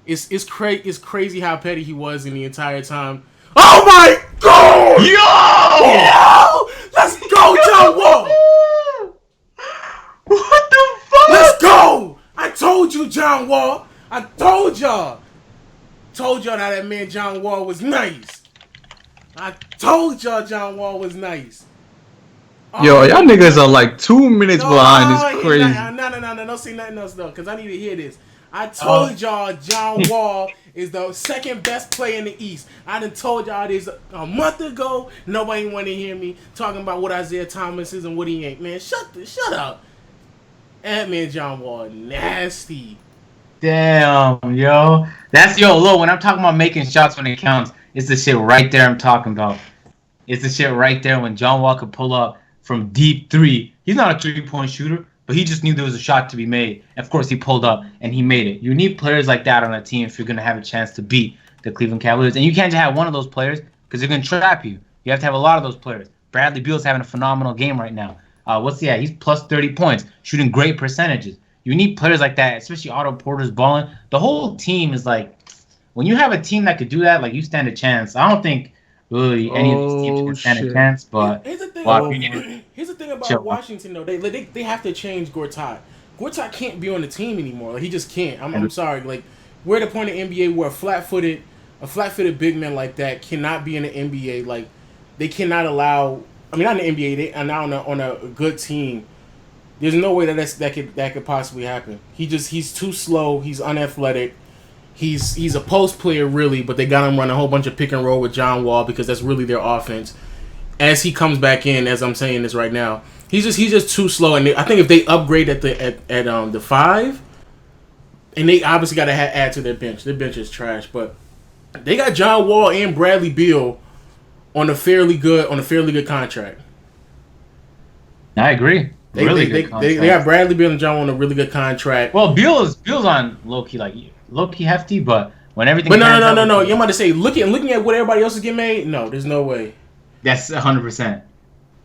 It's crazy how petty he was in the entire time. Oh my God! Yo! Let's go, John Wall! What the fuck? Let's go! I told you, John Wall. I told y'all. Told y'all that man John Wall was nice. I told y'all John Wall was nice. Yo, y'all niggas are 2 minutes behind. It's crazy. No, don't say nothing else though, because I need to hear this. I told y'all John Wall is the second best player in the East. I done told y'all this a month ago. Nobody want to hear me talking about what Isaiah Thomas is and what he ain't. Man, shut up. That man John Wall nasty. Damn, yo. That's look, when I'm talking about making shots when it counts, it's the shit right there I'm talking about. It's the shit right there when John Wall could pull up from deep 3. He's not a 3-point shooter, but he just knew there was a shot to be made. Of course, he pulled up and he made it. You need players like that on a team if you're going to have a chance to beat the Cleveland Cavaliers. And you can't just have one of those players because they're going to trap you. You have to have a lot of those players. Bradley Beal's having a phenomenal game right now. He's plus 30 points, shooting great percentages. You need players like that, especially Otto Porter's balling. The whole team is when you have a team that could do that, you stand a chance. I don't think really any of these teams can stand a chance. But here's the thing. well, Here's the thing about chill. Washington though. They have to change Gortat. Gortat can't be on the team anymore. Like he just can't. I'm sorry. Like we're at a point in the NBA where a flat-footed big man like that cannot be in the NBA. Like they cannot allow. I mean, not in the NBA. They are now on a good team. There's no way that could possibly happen. He's too slow. He's unathletic. He's a post player really, but they got him run a whole bunch of pick and roll with John Wall because that's really their offense. As he comes back in, as I'm saying this right now, he's just too slow. And I think if they upgrade at the 5, and they obviously got to add to their bench. Their bench is trash, but they got John Wall and Bradley Beal on a fairly good contract. I agree. They got Bradley Beal and John Wall on a really good contract. Well, Beal's on low key hefty, but when everything. But no. You're about to say looking at what everybody else is getting made. No, there's no way. That's 100%.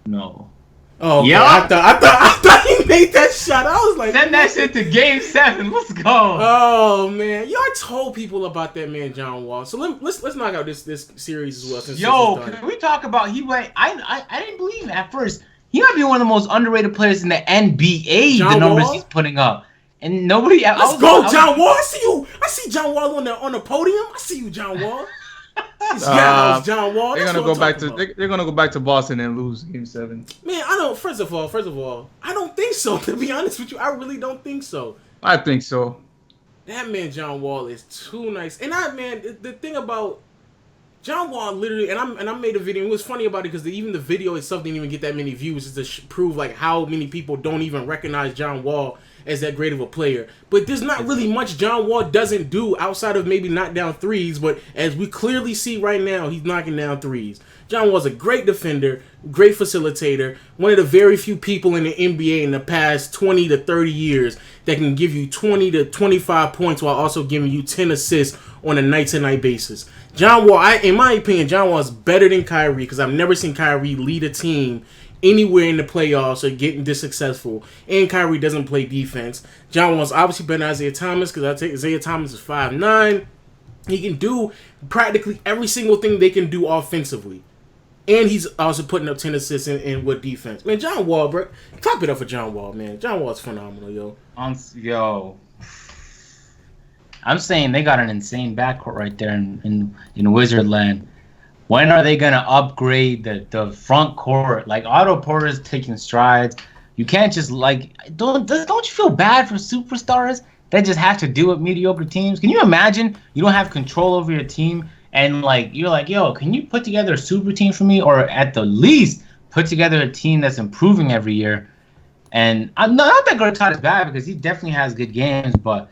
No. Oh, okay. I thought he made that shot. I was like, send that shit to Game 7. Let's go. Oh man, y'all told people about that man John Wall. So let's knock out this series as well. Since can we talk about I didn't believe at first. He might be one of the most underrated players in the NBA. John the numbers Wall? he's putting up, and nobody. Let's go, John Wall. I see you. I see John Wall on the podium. I see you, John Wall. John Wall. They're gonna go back to Boston and lose Game 7. Man, I don't. First of all, I don't think so. To be honest with you, I really don't think so. I think so. That man John Wall is too nice, and the thing about John Wall literally, and I made a video. It was funny about it because even the video itself didn't even get that many views, just to prove like how many people don't even recognize John Wall as that great of a player. But there's not really much John Wall doesn't do outside of maybe knock down threes. But as we clearly see right now, he's knocking down threes. John Wall's a great defender, great facilitator, one of the very few people in the NBA in the past 20 to 30 years that can give you 20 to 25 points while also giving you 10 assists on a night-to-night basis. John Wall, in my opinion, John Wall is better than Kyrie because I've never seen Kyrie lead a team anywhere in the playoffs or getting this successful. And Kyrie doesn't play defense. John Wall's obviously better than Isaiah Thomas because I take Isaiah Thomas is 5'9". He can do practically every single thing they can do offensively. And he's also putting up 10 assists in with defense. Man, John Wall, bro. Clap it up for John Wall, man. John Wall's phenomenal, yo. I'm saying they got an insane backcourt right there in Wizardland. When are they going to upgrade the front court? Like, Otto Porter's taking strides. You can't just, don't you feel bad for superstars that just have to deal with mediocre teams? Can you imagine you don't have control over your team and, you're like, yo, can you put together a super team for me? Or at the least, put together a team that's improving every year. And not that Gortat is bad because he definitely has good games, but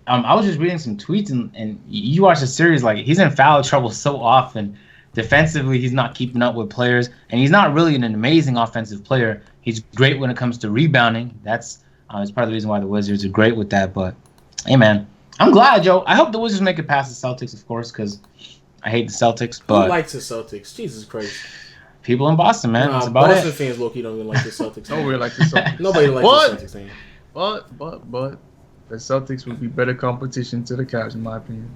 I was just reading some tweets and you watch the series, he's in foul trouble so often. Defensively, he's not keeping up with players, and he's not really an amazing offensive player. He's great when it comes to rebounding. That's part of the reason why the Wizards are great with that. But, hey, man, I'm glad, Joe. I hope the Wizards make it past the Celtics, of course, because I hate the Celtics. But who likes the Celtics? Jesus Christ. People in Boston, man. That's about Boston fans low-key don't even like the Celtics. Nobody like the Celtics. Nobody likes the Celtics. Man. But the Celtics would be better competition to the Cavs, in my opinion.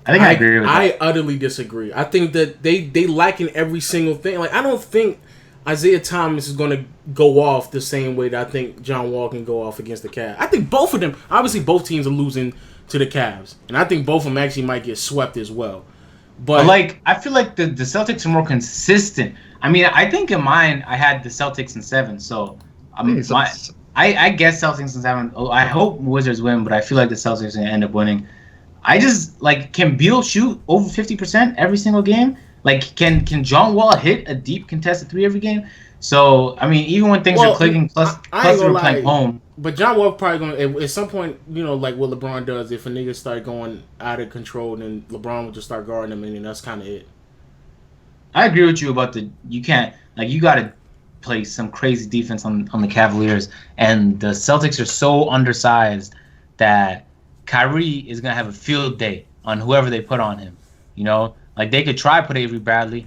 I agree with that. I utterly disagree. I think that they lack in every single thing. I don't think Isaiah Thomas is going to go off the same way that I think John Wall can go off against the Cavs. I think both of them, obviously both teams are losing to the Cavs. And I think both of them actually might get swept as well. But I feel like the Celtics are more consistent. I mean, I think in mine, I had the Celtics in 7. So I guess Celtics in 7. I hope Wizards win, but I feel like the Celtics are going to end up winning. I just, can Beal shoot over 50% every single game? Can John Wall hit a deep contested 3 every game? So, I mean, even when things are clicking, plus they're playing home. But John Wall probably going to, at some point, like what LeBron does, if a nigga start going out of control, then LeBron will just start guarding him, and then that's kind of it. I agree with you about you can't, you got to play some crazy defense on the Cavaliers. And the Celtics are so undersized that Kyrie is going to have a field day on whoever they put on him. They could try put Avery Bradley.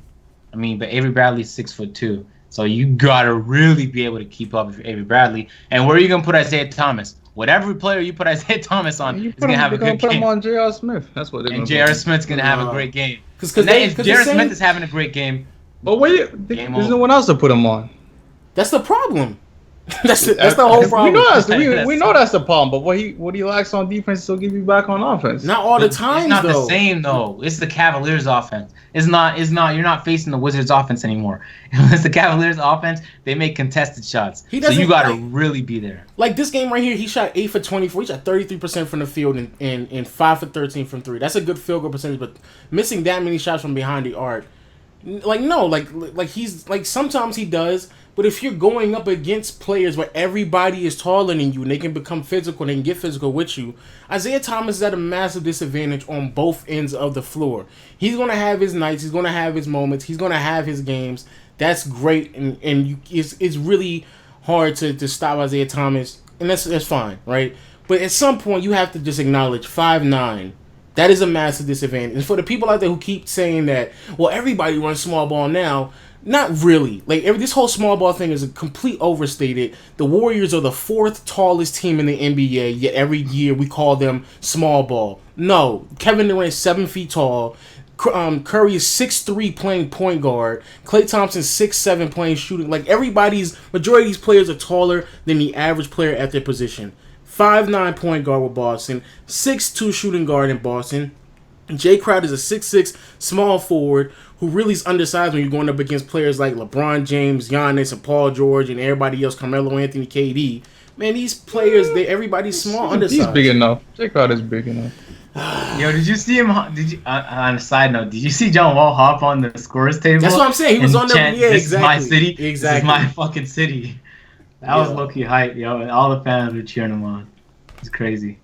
But Avery Bradley's 6'2". So you got to really be able to keep up with Avery Bradley. And where are you going to put Isaiah Thomas? whatever player you put Isaiah Thomas on is gonna have a good put him game. on J.R. Smith. That's what they're And gonna J.R. Smith's gonna have a great game. Because if J.R. Smith is having a great game, but wait, there's no one else to put him on. That's the problem. that's the whole problem. We know that's the problem. But what he lacks on defense will give you back on offense. Not all the time. It's not the same though. It's the Cavaliers' offense. It's not. You're not facing the Wizards' offense anymore. It's the Cavaliers' offense. They make contested shots. So you got to really be there. Like this game right here, he shot 8 for 24. He shot 33% from the field and 5 for 13 from 3. That's a good field goal percentage. But missing that many shots from behind the arc, like he's like sometimes he does. But if you're going up against players where everybody is taller than you and they can become physical and they can get physical with you, Isaiah Thomas is at a massive disadvantage on both ends of the floor. He's going to have his nights. He's going to have his moments. He's going to have his games. That's great. It's really hard to stop Isaiah Thomas. And that's fine, right? But at some point, you have to just acknowledge 5'9". That is a massive disadvantage. And for the people out there who keep saying that, well, everybody runs small ball now, not really. Like this whole small ball thing is a complete overstated. The Warriors are the 4th tallest team in the NBA, yet every year we call them small ball. No, Kevin Durant is 7 feet tall. Curry is 6'3" playing point guard. Klay Thompson 6'7" playing shooting. Like majority of these players are taller than the average player at their position. 5'9" point guard with Boston, 6'2" shooting guard in Boston. Jay Crowder is a 6'6" small forward who really is undersized when you're going up against players like LeBron James, Giannis, and Paul George, and everybody else, Carmelo Anthony, KD. Man, these players, everybody's small, undersized. He's big enough. Jay Crowder's big enough. Yo, did you see him? On a side note, did you see John Wall hop on the scores table? That's what I'm saying. He was on there. Yeah, this exactly. This is my city. Exactly. This is my fucking city. That was low-key hype, yo. And all the fans were cheering him on. It's crazy.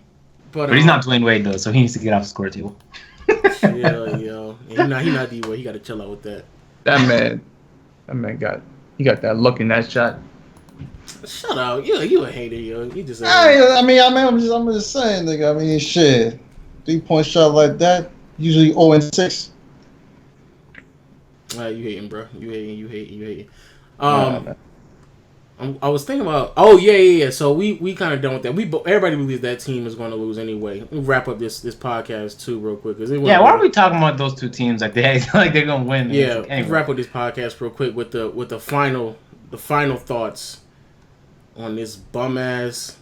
But he's not Dwayne Wade, though, so he needs to get off the score table. Yo. He not D-Wade. He got to chill out with that. That man got that look in that shot. Shut up. You a hater, yo. You just I'm just saying, nigga. I mean, shit. 3-point shot like that, usually 0-6. You hating, bro. You hating. I was thinking about. Oh yeah. So we kind of done with that. Everybody believes that team is going to lose anyway. We'll wrap up this podcast too real quick. Why are we talking about those two teams like they're going to win? Yeah. Anyway. Wrap up this podcast real quick with the final thoughts on this bum ass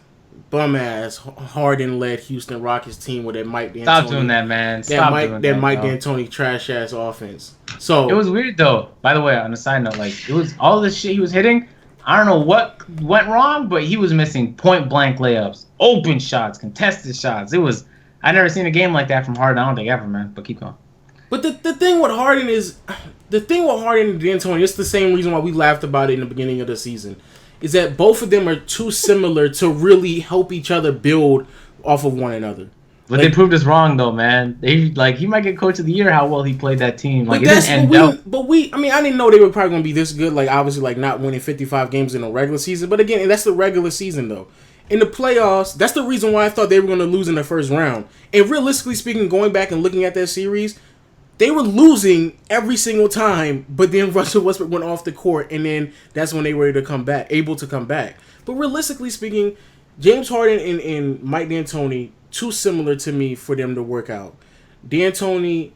Harden led Houston Rockets team with that Mike D'Antoni. Stop doing that, man. That Mike D'Antoni trash ass offense. So it was weird though. By the way, on a side note, like it was all this shit he was hitting. I don't know what went wrong, but he was missing point blank layups, open shots, contested shots. I never seen a game like that from Harden. I don't think ever, man. But keep going. But the thing with Harden and D'Antoni, it's the same reason why we laughed about it in the beginning of the season, is that both of them are too similar to really help each other build off of one another. But they proved us wrong, though, man. He might get Coach of the Year. How well he played that team. Like, I didn't know they were probably gonna be this good. Like, obviously, like not winning 55 games in a regular season. But again, that's the regular season, though. In the playoffs, that's the reason why I thought they were gonna lose in the first round. And realistically speaking, going back and looking at that series, they were losing every single time. But then Russell Westbrook went off the court, and then that's when they were able to come back. But realistically speaking, James Harden and Mike D'Antoni, too similar to me for them to work out. D'Antoni,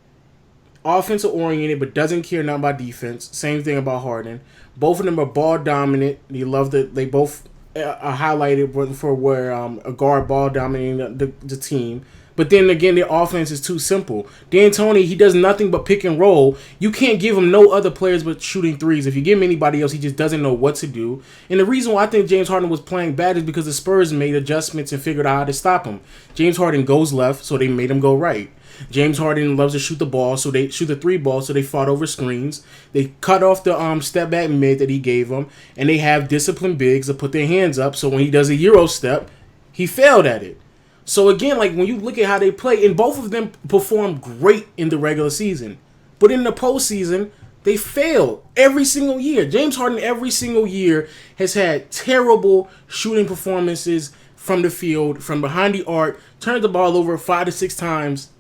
offensive oriented, but doesn't care nothing about defense. Same thing about Harden. Both of them are ball dominant. They both are highlighted for where a guard ball dominating the team. But then again, their offense is too simple. D'Antoni, he does nothing but pick and roll. You can't give him no other players but shooting threes. If you give him anybody else, he just doesn't know what to do. And the reason why I think James Harden was playing bad is because the Spurs made adjustments and figured out how to stop him. James Harden goes left, so they made him go right. James Harden loves to shoot the ball, so they shoot the 3 ball, so they fought over screens. They cut off the step back mid that he gave them, and they have disciplined bigs to put their hands up, so when he does a Euro step, he failed at it. So again, like when you look at how they play, and both of them performed great in the regular season, but in the postseason, they failed every single year. James Harden every single year has had terrible shooting performances from the field, from behind the arc, turns the ball over 5 to 6 times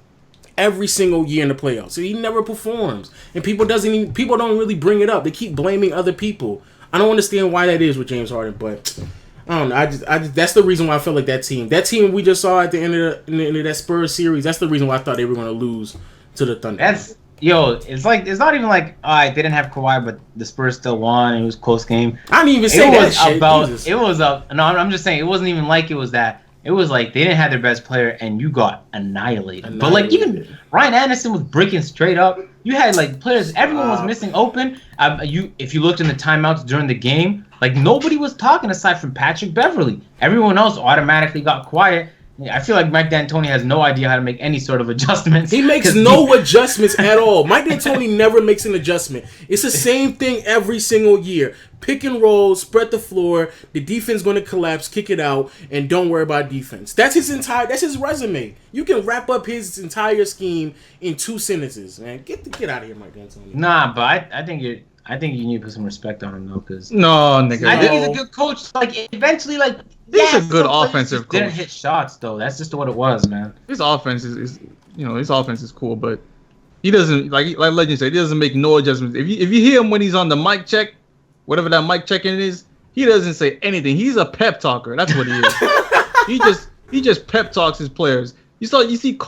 every single year in the playoffs. So he never performs, and people don't really bring it up. They keep blaming other people. I don't understand why that is with James Harden, but I don't know. I just that's the reason why I felt like that team we just saw at the end of that Spurs series. That's the reason why I thought they were going to lose to the Thunder. It's like it's not even like they didn't have Kawhi, but the Spurs still won. It was a close game. I didn't even say that shit. It was up. No, I'm just saying it wasn't even like it was that. It was like they didn't have their best player, and you got annihilated. But like even Ryan Anderson was breaking straight up. You had like players. Everyone was missing open. If you looked in the timeouts during the game, like nobody was talking aside from Patrick Beverley. Everyone else automatically got quiet. I feel like Mike D'Antoni has no idea how to make any sort of adjustments. He makes no adjustments at all. Mike D'Antoni never makes an adjustment. It's the same thing every single year. Pick and roll, spread the floor. The defense going to collapse, kick it out, and don't worry about defense. That's his resume. You can wrap up his entire scheme in 2 sentences, man. Get out of here, Mike D'Antoni. Nah, but I think you need to put some respect on him though, because no, nigga. I think he's a good coach. Like eventually, like he's a good offensive coach. Didn't hit shots though. That's just what it was, man. His offense is his offense is cool, but he doesn't like Legend said. He doesn't make no adjustments. If you hear him when he's on the mic check, whatever that mic check-in is, he doesn't say anything. He's a pep talker. That's what he is. he just pep talks his players. You see.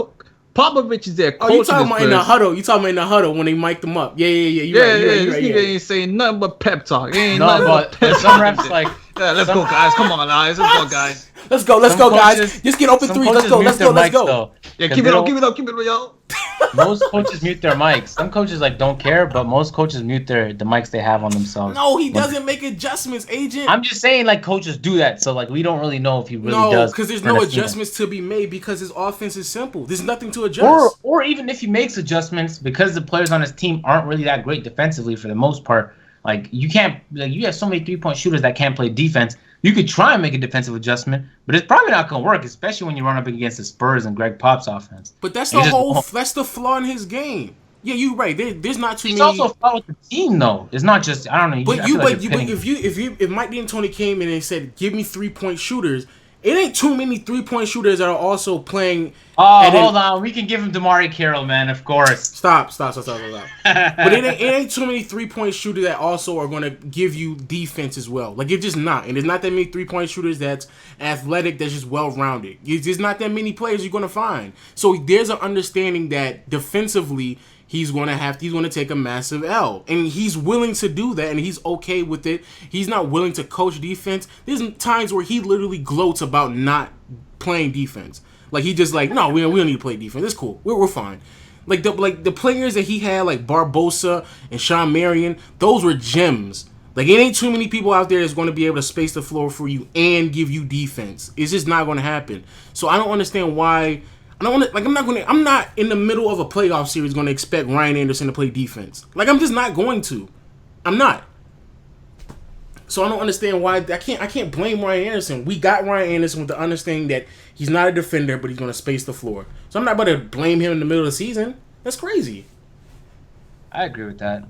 Popovich is there. Oh, you talking about in the huddle? You talking about in the huddle when they mic'd them up? Yeah. You're right. This nigga ain't saying nothing but pep talk. Ain't nothing but some refs like. Yeah, let's go, guys. Come on, guys. Let's go, guys. Let's go, guys. Just get open 3. Let's go. Yeah, keep it up, yo. Most coaches mute their mics. Some coaches like don't care, but most coaches mute the mics they have on themselves. No, he doesn't make adjustments, agent. I'm just saying, like coaches do that, so like we don't really know if he really does. No, because there's no adjustments to be made because his offense is simple. There's nothing to adjust. Or even if he makes adjustments, because the players on his team aren't really that great defensively for the most part. Like you can't, like you have so many 3-point shooters that can't play defense. You could try and make a defensive adjustment, but it's probably not going to work, especially when you run up against the Spurs and Greg Pop's offense. But that's that's the flaw in his game. Yeah, you're right. There's not too many. It's also a flaw with the team, though. It's not just I don't know. If Mike D'Antoni came in and said, "Give me 3-point shooters," it ain't too many 3-point shooters that are also playing. Oh, hold on. We can give him DeMarre Carroll, man. Of course. Stop. But it ain't too many 3-point shooters that also are going to give you defense as well. Like, it's just not. And there's not that many 3-point shooters that's athletic, that's just well-rounded. There's not that many players you're going to find. So there's an understanding that defensively he's going to take a massive L. And he's willing to do that, and he's okay with it. He's not willing to coach defense. There's times where he literally gloats about not playing defense. Like, he just like, no, we don't need to play defense. It's cool. We're fine. Like the players that he had, like Barbosa and Sean Marion, those were gems. Like, it ain't too many people out there that's going to be able to space the floor for you and give you defense. It's just not going to happen. So I don't understand why. I'm not in the middle of a playoff series going to expect Ryan Anderson to play defense. Like, I'm just not going to. I'm not. So I don't understand why. I can't blame Ryan Anderson. We got Ryan Anderson with the understanding that he's not a defender, but he's going to space the floor. So I'm not about to blame him in the middle of the season. That's crazy. I agree with that.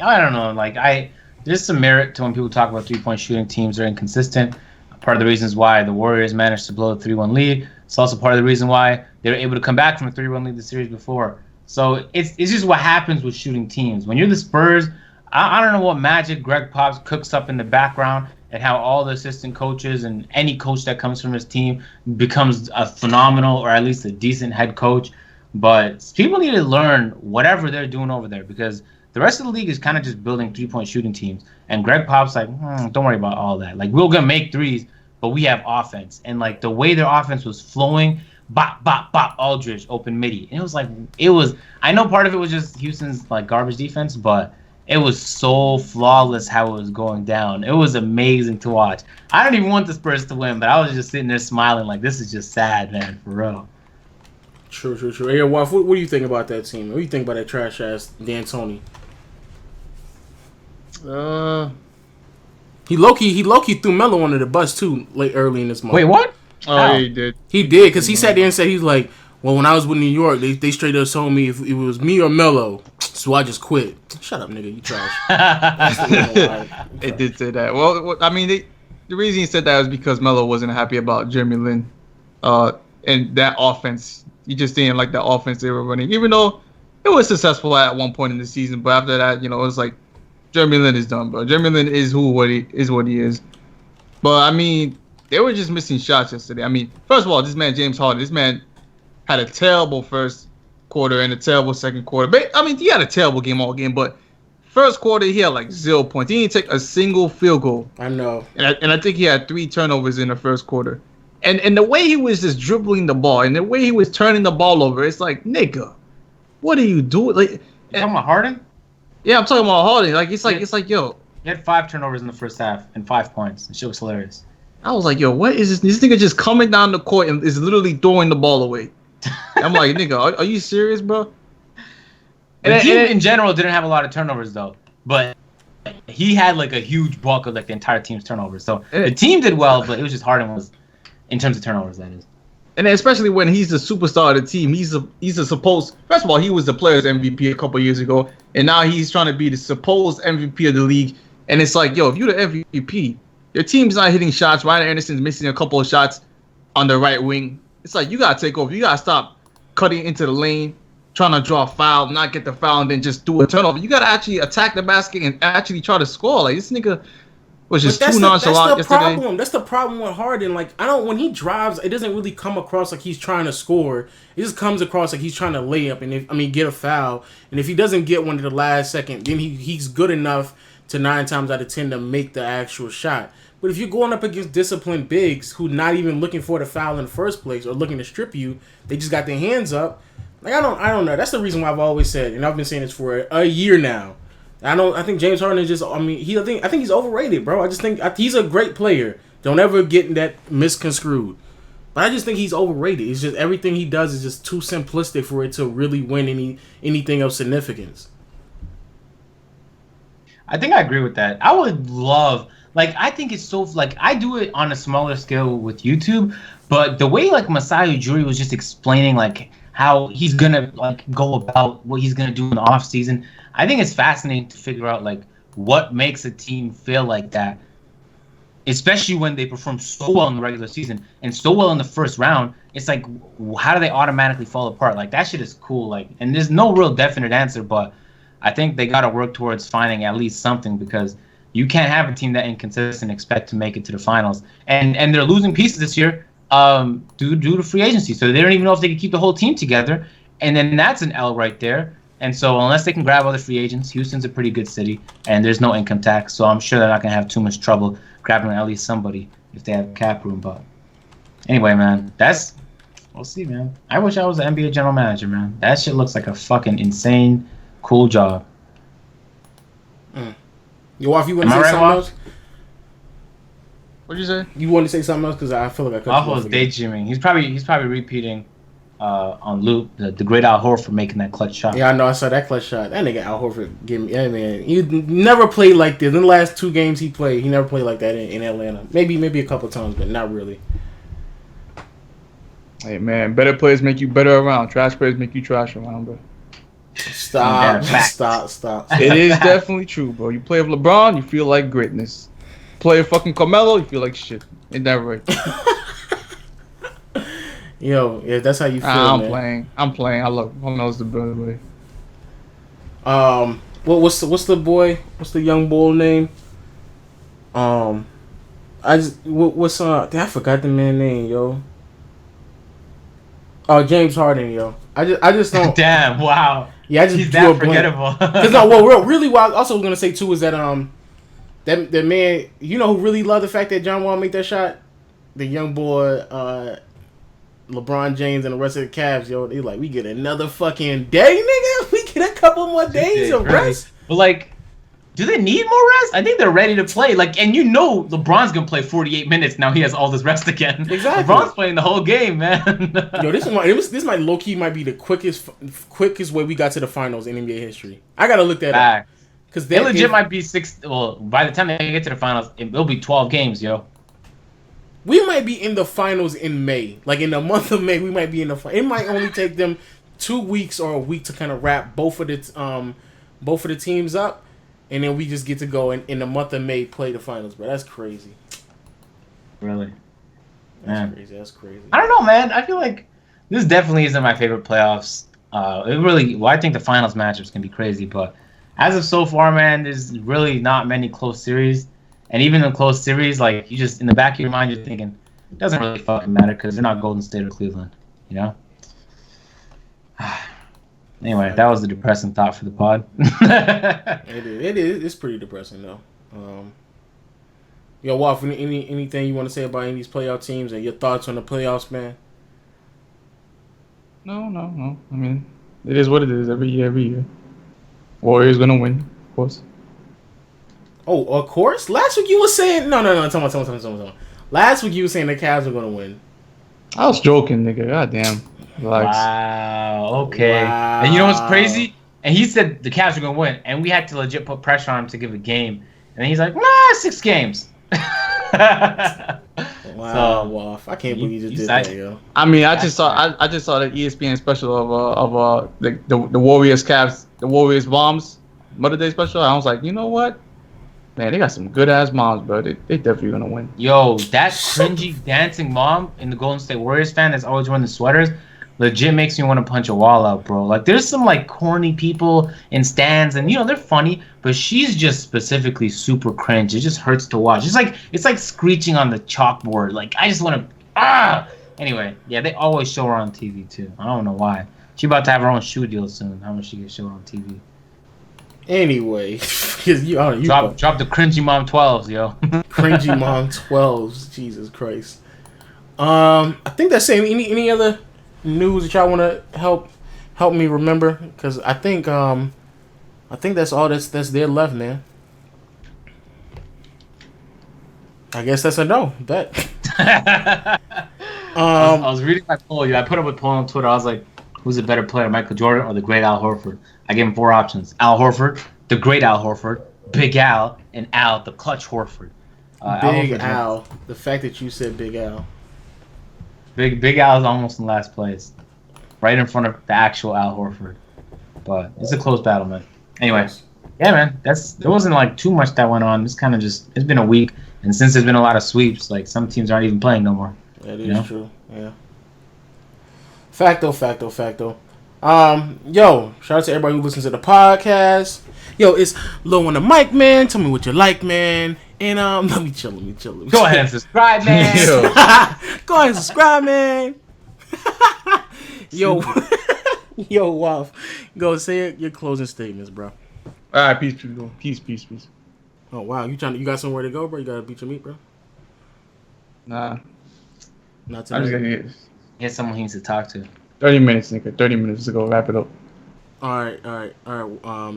I don't know. Like there's some merit to when people talk about 3-point shooting teams are inconsistent. Part of the reasons why the Warriors managed to blow a 3-1 lead. It's also part of the reason why they were able to come back from a 3-1 lead the series before. So it's just what happens with shooting teams. When you're the Spurs, I don't know what magic Greg Pops cooks up in the background and how all the assistant coaches and any coach that comes from his team becomes a phenomenal or at least a decent head coach. But people need to learn whatever they're doing over there because the rest of the league is kind of just building 3-point shooting teams. And Greg Pop's like, don't worry about all that. Like, we're going to make threes, but we have offense. And, like, the way their offense was flowing, bop, bop, bop, Aldridge, open midi. And it was, I know part of it was just Houston's, like, garbage defense, but it was so flawless how it was going down. It was amazing to watch. I don't even want the Spurs to win, but I was just sitting there smiling like, this is just sad, man, for real. True. Hey, Waff, what do you think about that team? What do you think about that trash-ass D'Antoni? He low-key threw Melo under the bus, too, late early in this month. Wait, what? Oh, yeah, he did. He did, because he sat there and said, he's like, well, when I was with New York, they straight up told me if it was me or Melo, so I just quit. Shut up, nigga. You trash. It did say that. Well, I mean, the reason he said that was because Melo wasn't happy about Jeremy Lin and that offense. He just didn't like the offense they were running, even though it was successful at one point in the season. But after that, it was like Jeremy Lin is done, bro. Jeremy Lin is what he is. But I mean, they were just missing shots yesterday. I mean, first of all, this man James Harden, this man had a terrible first quarter and a terrible second quarter. But I mean, he had a terrible game all game. But first quarter, he had like 0 points. He didn't take a single field goal. I know. And I think he had 3 turnovers in the first quarter. And the way he was just dribbling the ball and the way he was turning the ball over, it's like, nigga, what are you doing? Like, You talking about Harden? yeah, I'm talking about Harden. Like, it's like, yo. He had 5 turnovers in the first half and 5 points. The shit was hilarious. I was like, yo, what is this? This nigga just coming down the court and is literally throwing the ball away. I'm like, nigga, are you serious, bro? The team in general didn't have a lot of turnovers though, but he had like a huge bulk of like the entire team's turnovers. So the team did well, but it was just Harden was, in terms of turnovers, that is. And especially when he's the superstar of the team, he's a supposed. First of all, he was the Players MVP a couple years ago, and now he's trying to be the supposed MVP of the league. And it's like, yo, if you're the MVP, your team's not hitting shots. Ryan Anderson's missing a couple of shots on the right wing. It's like you gotta take over. You gotta stop cutting into the lane, trying to draw a foul, not get the foul, and then just do a turnover. You gotta actually attack the basket and actually try to score. Like, this nigga was just too nonchalant yesterday. That's the problem with Harden. Like, when he drives, it doesn't really come across like he's trying to score. It just comes across like he's trying to lay up and get a foul. And if he doesn't get one to the last second, then he's good enough to 9 times out of 10 to make the actual shot. But if you're going up against disciplined bigs who not even looking for the foul in the first place or looking to strip you, they just got their hands up. Like, I don't know. That's the reason why I've always said, and I've been saying this for a year now. I think James Harden is just. I think he's overrated, bro. I just think he's a great player. Don't ever get that misconstrued. But I just think he's overrated. It's just everything he does is just too simplistic for it to really win anything of significance. I think I agree with that. I would love, like, I think it's so, like, I do it on a smaller scale with YouTube, but the way, like, Masai Ujiri was just explaining, like, how he's gonna, like, go about what he's gonna do in the off season, I think it's fascinating to figure out, like, what makes a team feel like that, especially when they perform so well in the regular season and so well in the first round. It's like, how do they automatically fall apart? Like, that shit is cool. Like, and there's no real definite answer, but I think they got to work towards finding at least something, because you can't have a team that inconsistent and expect to make it to the finals. And they're losing pieces this year due to free agency. So they don't even know if they can keep the whole team together. And then that's an L right there. And so unless they can grab other free agents, Houston's a pretty good city, and there's no income tax. So I'm sure they're not going to have too much trouble grabbing at least somebody if they have cap room. But anyway, man, we'll see, man. I wish I was an NBA general manager, man. That shit looks like a fucking insane, cool job. Yo, Waff, you want to say something else? What'd you say? You want to say something else? Because I feel like I cut you off was daydreaming. He's probably repeating on loop the great Al Horford making that clutch shot. Yeah, I know. I saw that clutch shot. That nigga Al Horford gave me. Yeah, man. He never played like this. In the last 2 games he played, he never played like that in Atlanta. Maybe a couple times, but not really. Hey, man, better players make you better around. Trash players make you trash around, bro. Stop. It is definitely true, bro. You play with LeBron, you feel like greatness. Play with fucking Carmelo, you feel like shit. Ain't that right? Yo, yeah, that's how you feel, man. I'm playing. I love Carmelo's the better way. What's the young bull name? I forgot the man's name, yo. Oh, James Harden, yo. I just don't. Damn! Wow. Yeah, I just he's that forgettable. Because what I also was gonna say too is that that man, you know who really loved the fact that John Wall made that shot? The young boy, LeBron James and the rest of the Cavs, yo. They like, we get another fucking day, nigga. We get a couple more days of rest. But like, do they need more rest? I think they're ready to play. Like, and you know LeBron's gonna play 48 minutes now. He has all this rest again. Exactly. LeBron's playing the whole game, man. Yo, this might low key might be the quickest way we got to the finals in NBA history. I gotta look that up. Because they legit might be 6. Well, by the time they get to the finals, it'll be 12 games, yo. We might be in the finals in May. Like, in the month of May, we might be in the finals. It might only take them 2 weeks or a week to kind of wrap both of the teams up, and then we just get to go in the month of May play the finals. Bro, that's crazy. Really? That's crazy. I don't know, man. I feel like this definitely isn't my favorite playoffs. I think the finals matchups can be crazy, but as of so far, man, there's really not many close series. And even in a close series, like you just in the back of your mind, you're thinking it doesn't really fucking matter because they're not Golden State or Cleveland, you know. Anyway, that was the depressing thought for the pod. It is. It's pretty depressing though. Yo, Waff, anything you want to say about any of these playoff teams and your thoughts on the playoffs, man? No. I mean, it is what it is every year. Warriors gonna win, of course. Oh, of course. Last week you were saying no. Tell me. Last week you were saying the Cavs were gonna win. I was joking, nigga. Goddamn. Relax. Wow. Okay. Wow. And you know what's crazy? And he said the Cavs were gonna win, and we had to legit put pressure on him to give a game. And he's like, nah, 6 games. Wow, Waff. I can't believe you just did that, yo. I mean, I just saw the ESPN special of the Warriors Cavs, the Warriors Bombs Mother Day special. I was like, you know what? Man, they got some good ass moms, bro. They definitely gonna win. Yo, that cringy dancing mom in the Golden State Warriors fan that's always wearing the sweaters legit makes me want to punch a wall out, bro. Like, there's some like corny people in stands, and you know they're funny, but she's just specifically super cringe. It just hurts to watch. It's like screeching on the chalkboard. Like, I just want to Anyway, yeah, they always show her on TV too. I don't know why. She about to have her own shoe deal soon. How much she gets shown on TV? Anyway, because you drop the cringy mom 12s, yo. Cringy mom 12s. Jesus Christ. I think that's it. Any other news that y'all want to help me remember? Because I think that's all that's there left, man. I guess that's a no. Bet. I was reading my poll. I put up a poll on Twitter. I was like, who's a better player, Michael Jordan or the great Al Horford? I gave him 4 options: Al Horford, the great Al Horford, Big Al, and Al, the clutch Horford. Big Al. The fact that you said Big Al. Big Al is almost in last place, right in front of the actual Al Horford. But it's a close battle, man. Anyway, yeah, man. There wasn't like too much that went on. It's kind of it's been a week, and since there's been a lot of sweeps, like some teams aren't even playing no more. That is true. Yeah. Facto. Yo, shout out to everybody who listens to the podcast. Yo, it's Low on the mic, man. Tell me what you like, man. And let me chill. Go ahead and subscribe, man. Go ahead and subscribe, man. Yo, Waff. Go say your closing statements, bro. All right, peace. Oh wow, you got somewhere to go, bro? You gotta beat your meat, bro? Nah. Not I'm just today. gonna Get someone he needs to talk to. 30 minutes, nigga. 30 minutes to go wrap it up. All right.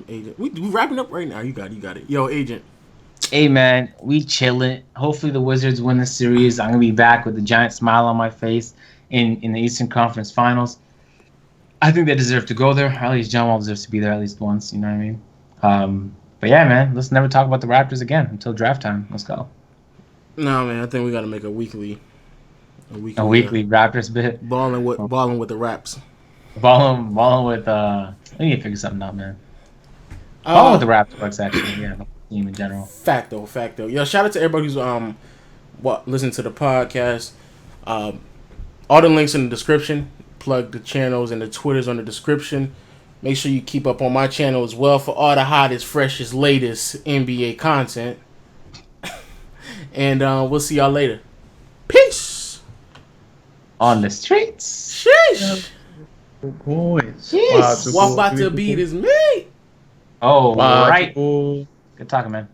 Agent. We wrapping up right now. You got it. Yo, Agent. Hey, man, we chilling. Hopefully the Wizards win the series. I'm gonna be back with a giant smile on my face in the Eastern Conference Finals. I think they deserve to go there. At least John Wall deserves to be there at least once. You know what I mean? But yeah, man, let's never talk about the Raptors again until draft time. Let's go. No, man, I think we got to make a weekly Raptors bit. Balling with the Raps. Balling with we need to figure something out, man. Balling with the Raptors, actually, yeah, team in general. Facto. Yo, shout out to everybody who's listen to the podcast. All the links in the description. Plug the channels and the Twitters on the description. Make sure you keep up on my channel as well for all the hottest, freshest, latest NBA content. And we'll see y'all later. Peace. On the streets. Sheesh. Boys. What about to beat is me? Oh, wow, right. Good talking, man.